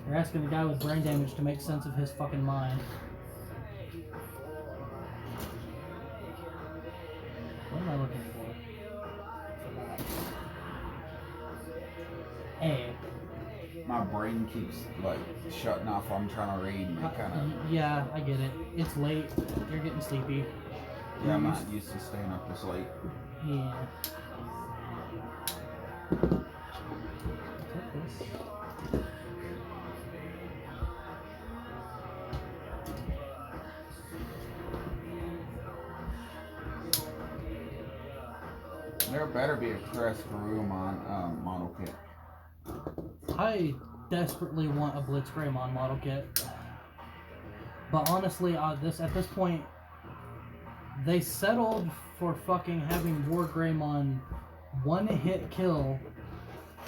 Speaker 2: You're asking the guy with brain damage to make sense of his fucking mind. What am I looking for? A.
Speaker 1: My brain keeps like shutting off while I'm trying to read, and it kind of.
Speaker 2: Yeah, I get it. It's late. You're getting sleepy.
Speaker 1: Yeah, I'm not used to staying up this late.
Speaker 2: Yeah.
Speaker 1: There better be a Figurerise model kit.
Speaker 2: I desperately want a Blitzgreymon model kit, but honestly, at this point, they settled for fucking having Wargreymon one-hit kill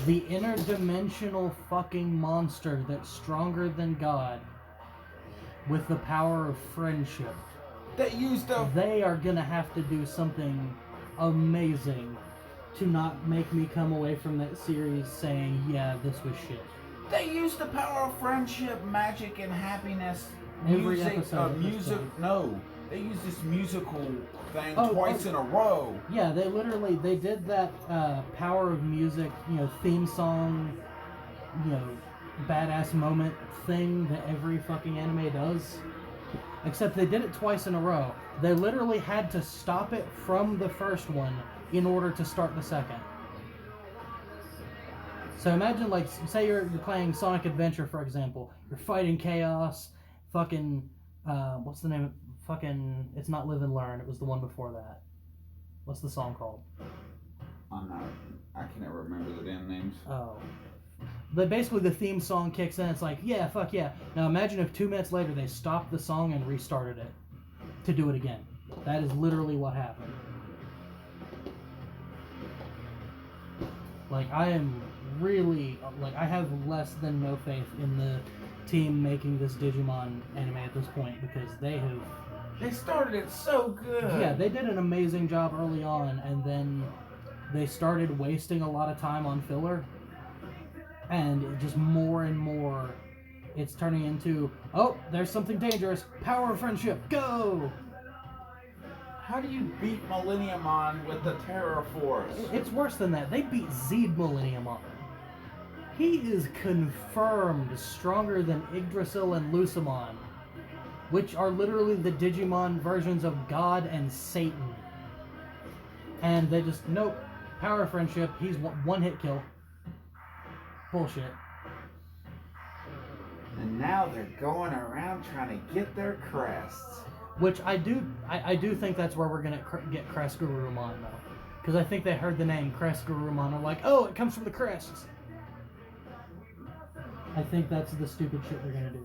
Speaker 2: the interdimensional fucking monster that's stronger than God with the power of friendship. They are gonna have to do something amazing to not make me come away from that series saying, yeah, this was shit.
Speaker 1: They used the power of friendship, magic, and happiness.
Speaker 2: Every
Speaker 1: Music,
Speaker 2: episode.
Speaker 1: no. They used this musical thing twice in a row.
Speaker 2: Yeah, they did that power of music, theme song, badass moment thing that every fucking anime does. Except they did it twice in a row. They literally had to stop it from the first one in order to start the second. So imagine, like, say you're playing Sonic Adventure, for example. You're fighting chaos, fucking, what's the name? Fucking, it's not Live and Learn. It was the one before that. What's the song called?
Speaker 1: I can never remember the damn names.
Speaker 2: Oh. But basically the theme song kicks in, it's like, yeah, fuck yeah. Now imagine if 2 minutes later they stopped the song and restarted it to do it again. That is literally what happened. Like, I am really, like, I have less than no faith in the team making this Digimon anime at this point, because they
Speaker 1: started it so good.
Speaker 2: Yeah, they did an amazing job early on, and then they started wasting a lot of time on filler. And just more and more, it's turning into, oh, there's something dangerous. Power of friendship, go!
Speaker 1: How do you beat Millenniumon with the Terror Force?
Speaker 2: It's worse than that. They beat Zed Millenniumon. He is confirmed stronger than Yggdrasil and Lucemon, which are literally the Digimon versions of God and Satan. And they just, nope, power of friendship, he's one-hit kill. Bullshit.
Speaker 1: And now they're going around trying to get their crests.
Speaker 2: Which I do think that's where we're gonna get Crestgarurumon though, because I think they heard the name Crestgarurumon and like, oh, it comes from the crests. I think that's the stupid shit they're gonna do.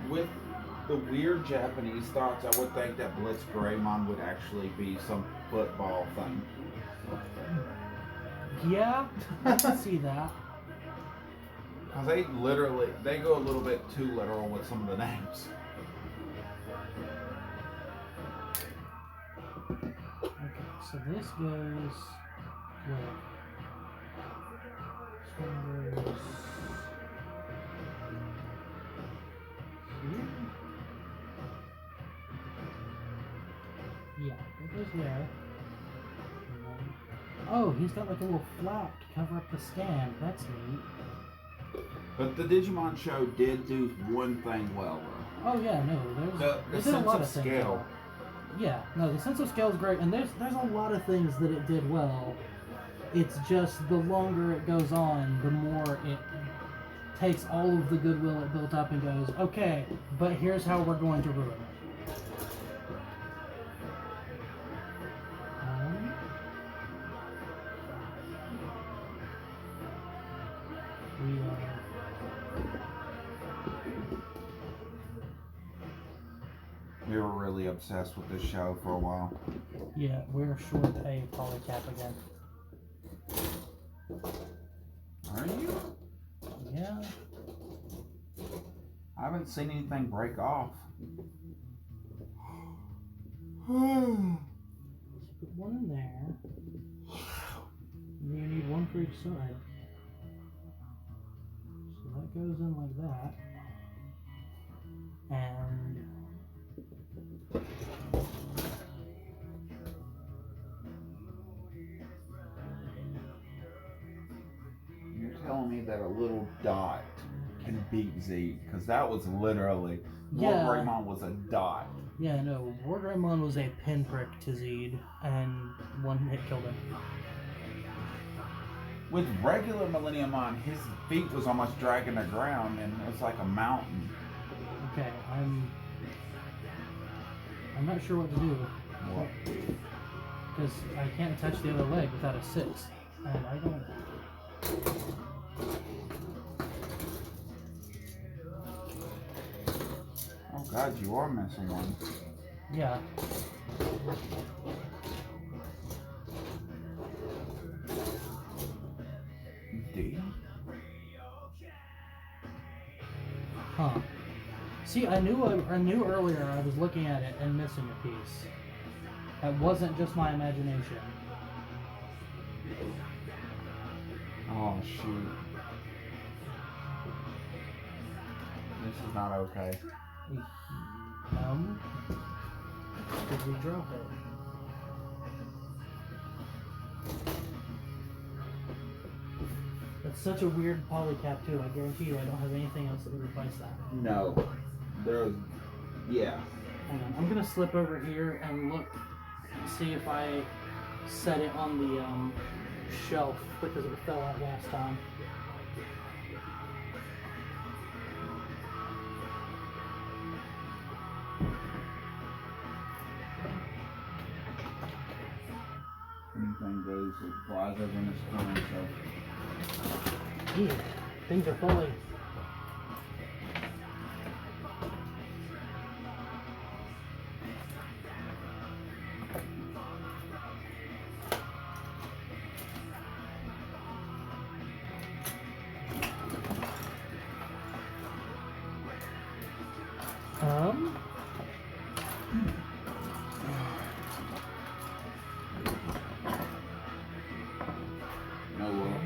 Speaker 1: With the weird Japanese thoughts, I would think that Blitzgreymon would actually be some football thing.
Speaker 2: Yeah, I can see that.
Speaker 1: Because they go a little bit too literal with some of the names.
Speaker 2: Okay, so this goes where? This one goes here? Yeah, it goes there. Oh, he's got like a little flap to cover up the scan. That's neat.
Speaker 1: But the Digimon show did do one thing well, though.
Speaker 2: Oh yeah, no,
Speaker 1: the sense of scale.
Speaker 2: Yeah, no, the sense of scale is great, and there's a lot of things that it did well. It's just the longer it goes on, the more it takes all of the goodwill it built up and goes, okay, but here's how we're going to ruin it.
Speaker 1: We were really obsessed with this show for a while.
Speaker 2: Yeah, we're short a polycap again.
Speaker 1: Are you?
Speaker 2: Yeah.
Speaker 1: I haven't seen anything break off.
Speaker 2: Let's put one in there. You need one for each side. So that goes in like that. And
Speaker 1: you're telling me that a little dot can beat Z, because that was literally Wargreymon was a dot.
Speaker 2: yeah, no, Wargreymon was a pinprick to Zed, and one hit killed him.
Speaker 1: With regular Millenniumon, his feet was almost dragging the ground, and it was like a mountain.
Speaker 2: Okay, I'm not sure what to do.
Speaker 1: What?
Speaker 2: Because I can't touch the other leg without a 6, and I don't.
Speaker 1: Oh God, you are missing one.
Speaker 2: Yeah.
Speaker 1: D?
Speaker 2: Huh. See, I knew earlier I was looking at it and missing a piece. That wasn't just my imagination.
Speaker 1: Oh shoot. This is not okay.
Speaker 2: Did we drop it? That's such a weird polycap too. I guarantee you I don't have anything else that would replace that.
Speaker 1: No. There's... yeah.
Speaker 2: Hang on. I'm gonna slip over here and look, see if I set it on the shelf because it fell out last time.
Speaker 1: Anything goes, it flies over in this corner, so...
Speaker 2: Ew, things are falling.
Speaker 1: No way.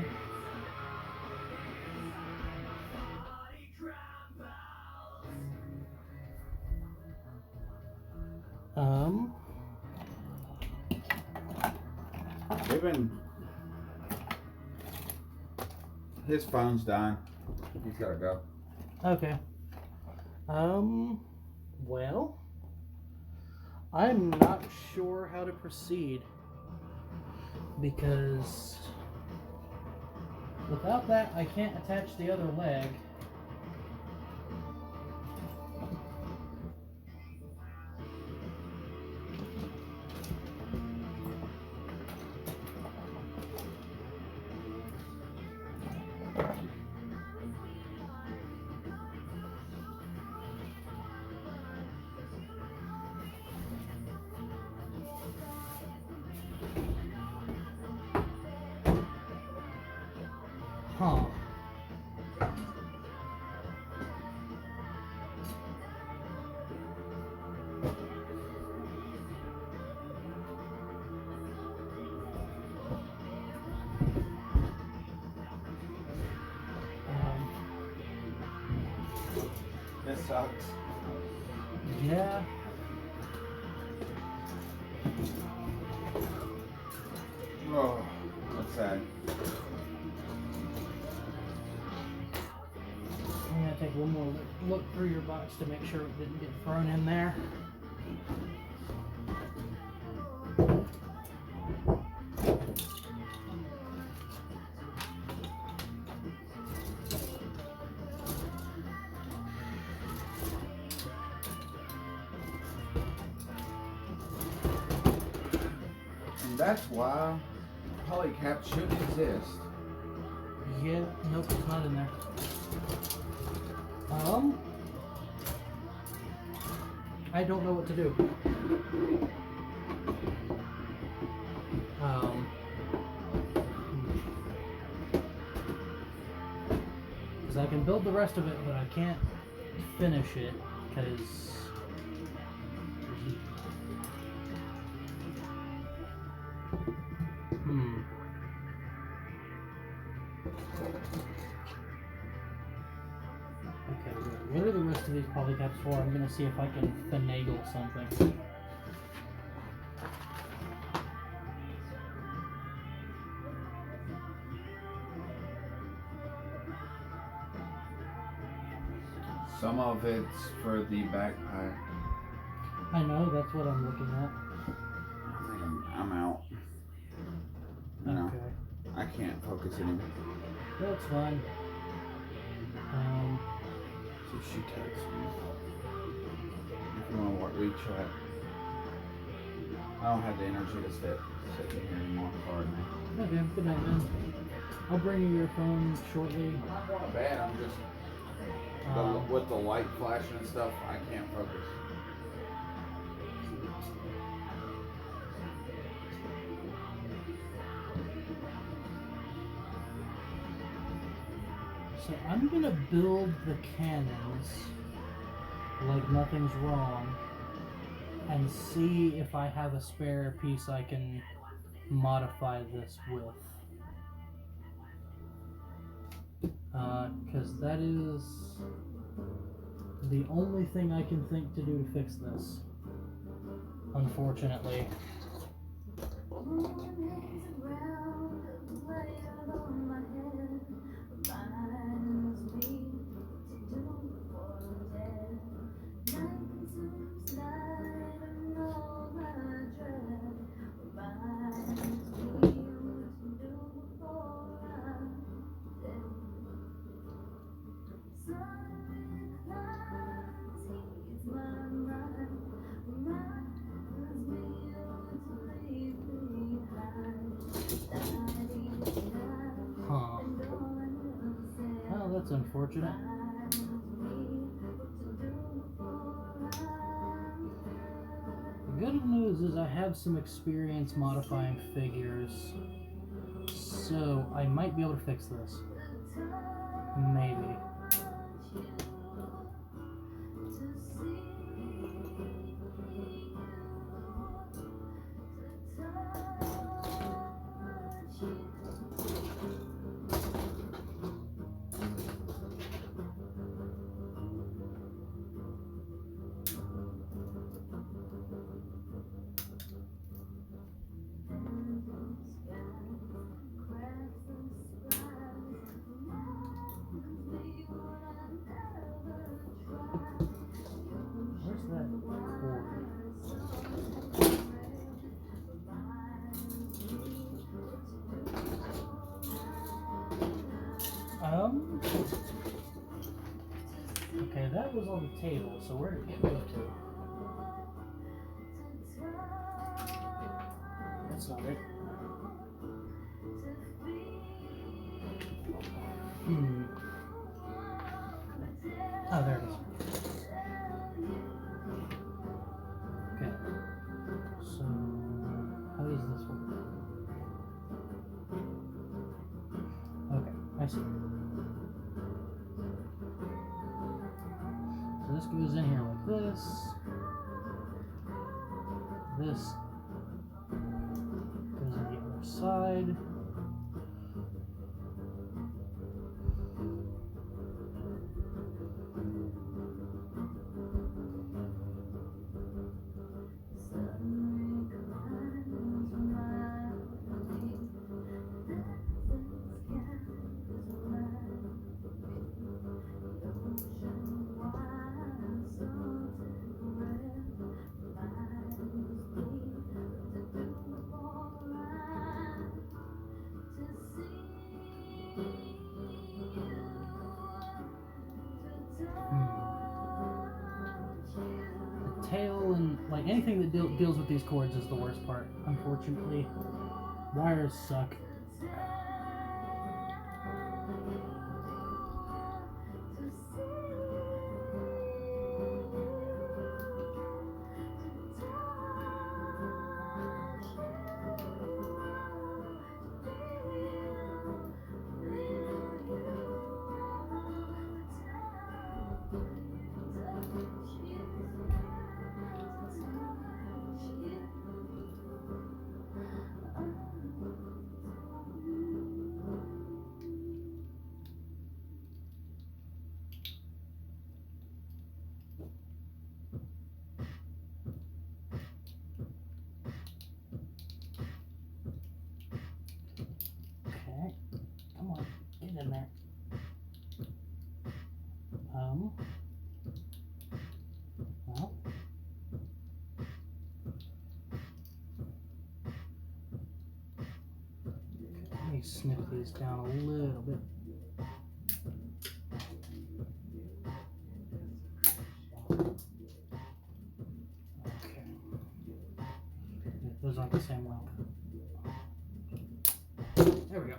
Speaker 1: They've been... his phone's dying. He's gotta go.
Speaker 2: Okay. Well, I'm not sure how to proceed because without that, I can't attach the other leg. Huh.
Speaker 1: This sucks.
Speaker 2: Yeah.
Speaker 1: Oh, that's sad.
Speaker 2: I'm gonna take one more look through your box to make sure it didn't get thrown in there.
Speaker 1: And that's why polycap should exist.
Speaker 2: Yeah, nope, it's not in there. I don't know what to do. Because I can build the rest of it, but I can't finish it because. Okay, good. What are the rest of these polycaps for? I'm gonna see if I can finagle something.
Speaker 1: Some of it's for the backpack.
Speaker 2: I know, that's what I'm looking at.
Speaker 1: I think I'm out. No,
Speaker 2: Okay.
Speaker 1: I can't focus anymore.
Speaker 2: That's fine.
Speaker 1: So she texts me. If you want to reach chat. I don't have the energy to sit here anymore. Sorry, man.
Speaker 2: Okay, good night, man. I'll bring you your phone shortly.
Speaker 1: I'm not bad. I'm just with the light flashing and stuff. I can't focus.
Speaker 2: So I'm gonna build the cannons like nothing's wrong and see if I have a spare piece I can modify this with. Because that is the only thing I can think to do to fix this, unfortunately. Huh. Well, that's unfortunate. The good news is I have some experience modifying figures, so I might be able to fix this. Maybe. Where's that cord? Okay, that was on the table, so where did it get moved to? That's not it. Oh, there it is. Okay. So, how does this work? Okay, I see. So this goes in here like this. This goes on the other side. The tail and like anything that deals with these cords is the worst part, unfortunately. Wires suck. snip these down a little bit. Okay. Those aren't the same length. There we go.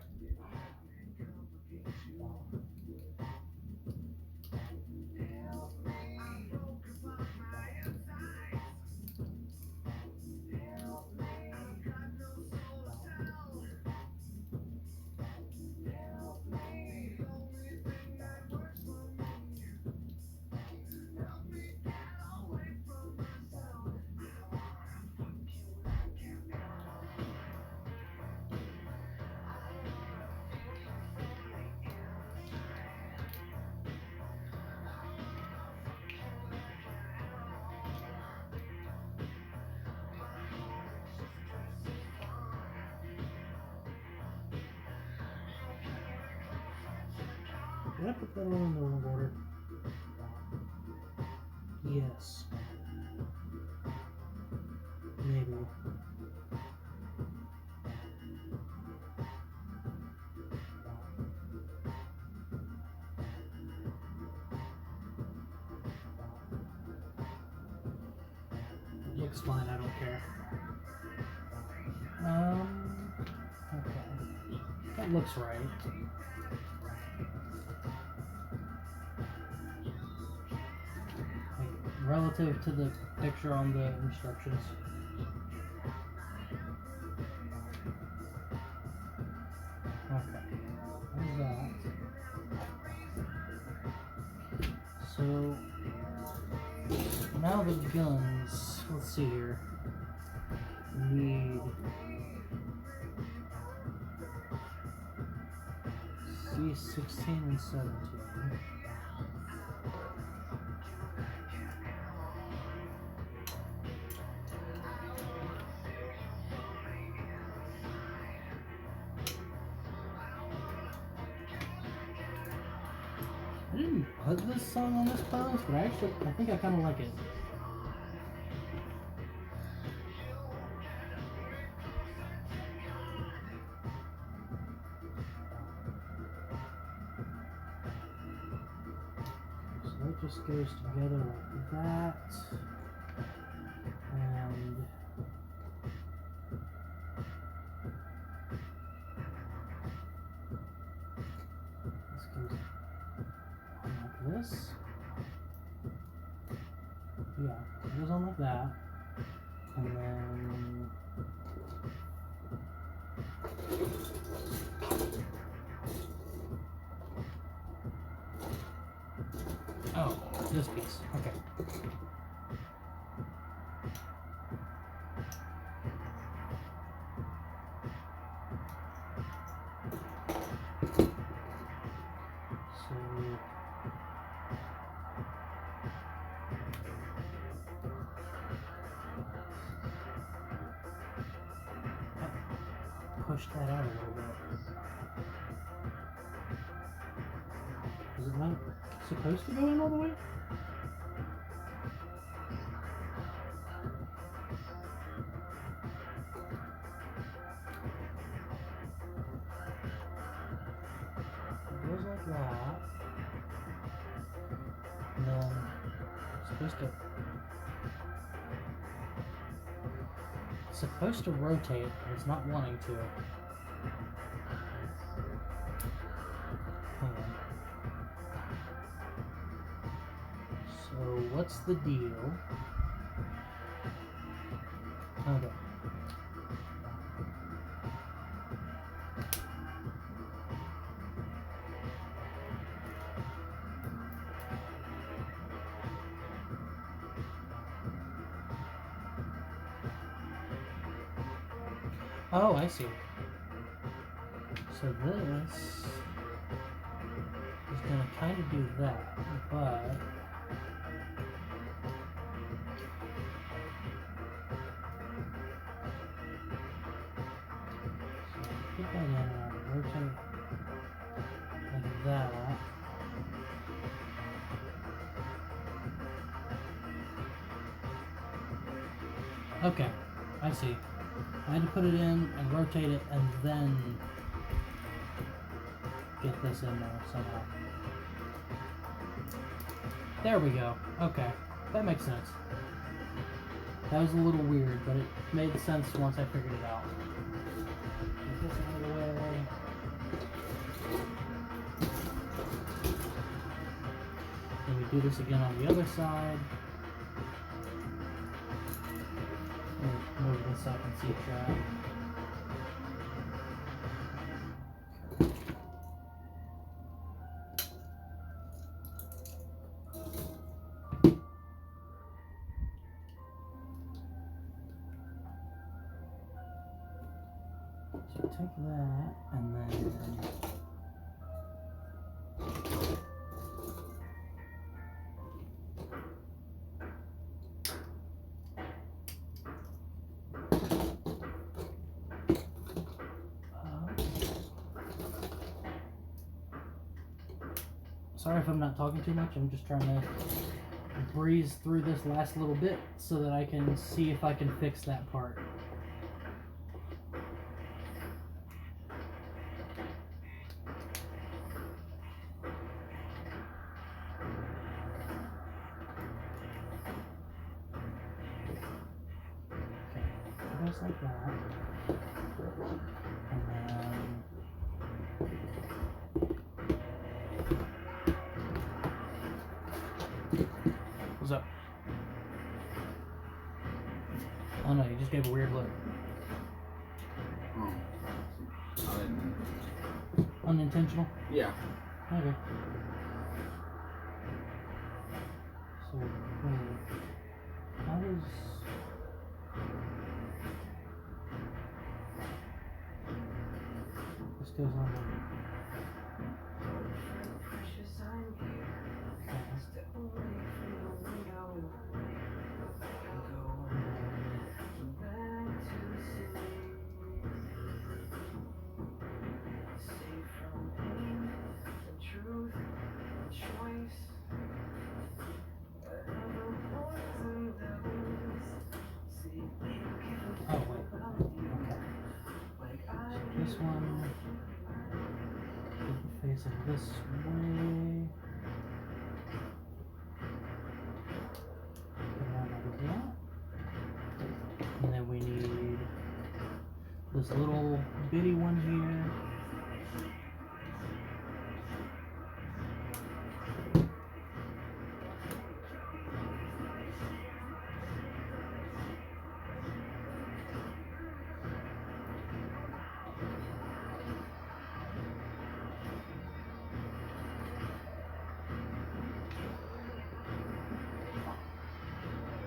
Speaker 2: Did I put that on in the wrong order? Yes. Maybe. It looks fine, I don't care. Okay. That looks right. Relative to the picture on the instructions. Okay, there's that. So now the guns, let's see here. We need C16 and 17. I didn't put this song on this playlist, but I think I kind of like it. So that just goes together like that. And this goes on like this. Yeah, it goes on like that. And then oh, this piece. Okay. Push that out a little bit. Is it not supposed to go in all the way? It goes like that. And then it's supposed to rotate, but it's not wanting to. Hang on. So what's the deal? Okay. Oh, I see. So this is going to kind of do that, but so put that in and rotate like that. Okay, I see. I had to put it in and rotate it and then get this in there somehow. There we go. Okay, that makes sense. That was a little weird, but it made sense once I figured it out. Get this out of the way. Then we do this again on the other side. Move this up and see that. So take that and then sorry if I'm not talking too much. I'm just trying to breeze through this last little bit so that I can see if I can fix that part. Just like that, and then what's up? Oh no, you just gave a weird look. Unintentional?
Speaker 1: Yeah.
Speaker 2: Okay. So wait, how does this goes on?
Speaker 3: Precious, I'm here. Step away from the window. Go back to sleep. Safe from pain, the truth, the choice. Whatever poison there is. See, you give a
Speaker 2: Oh wait. Okay.
Speaker 3: like I
Speaker 2: So this one. Face it this way. And then we need this little bitty one here.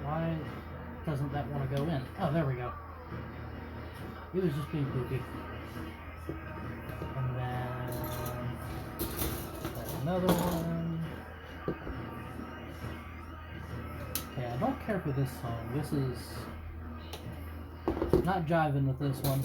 Speaker 2: Why doesn't that want to go in? Oh, there we go. It was just being poopy. And then another one. Okay, I don't care for this song. This is not jiving with this one.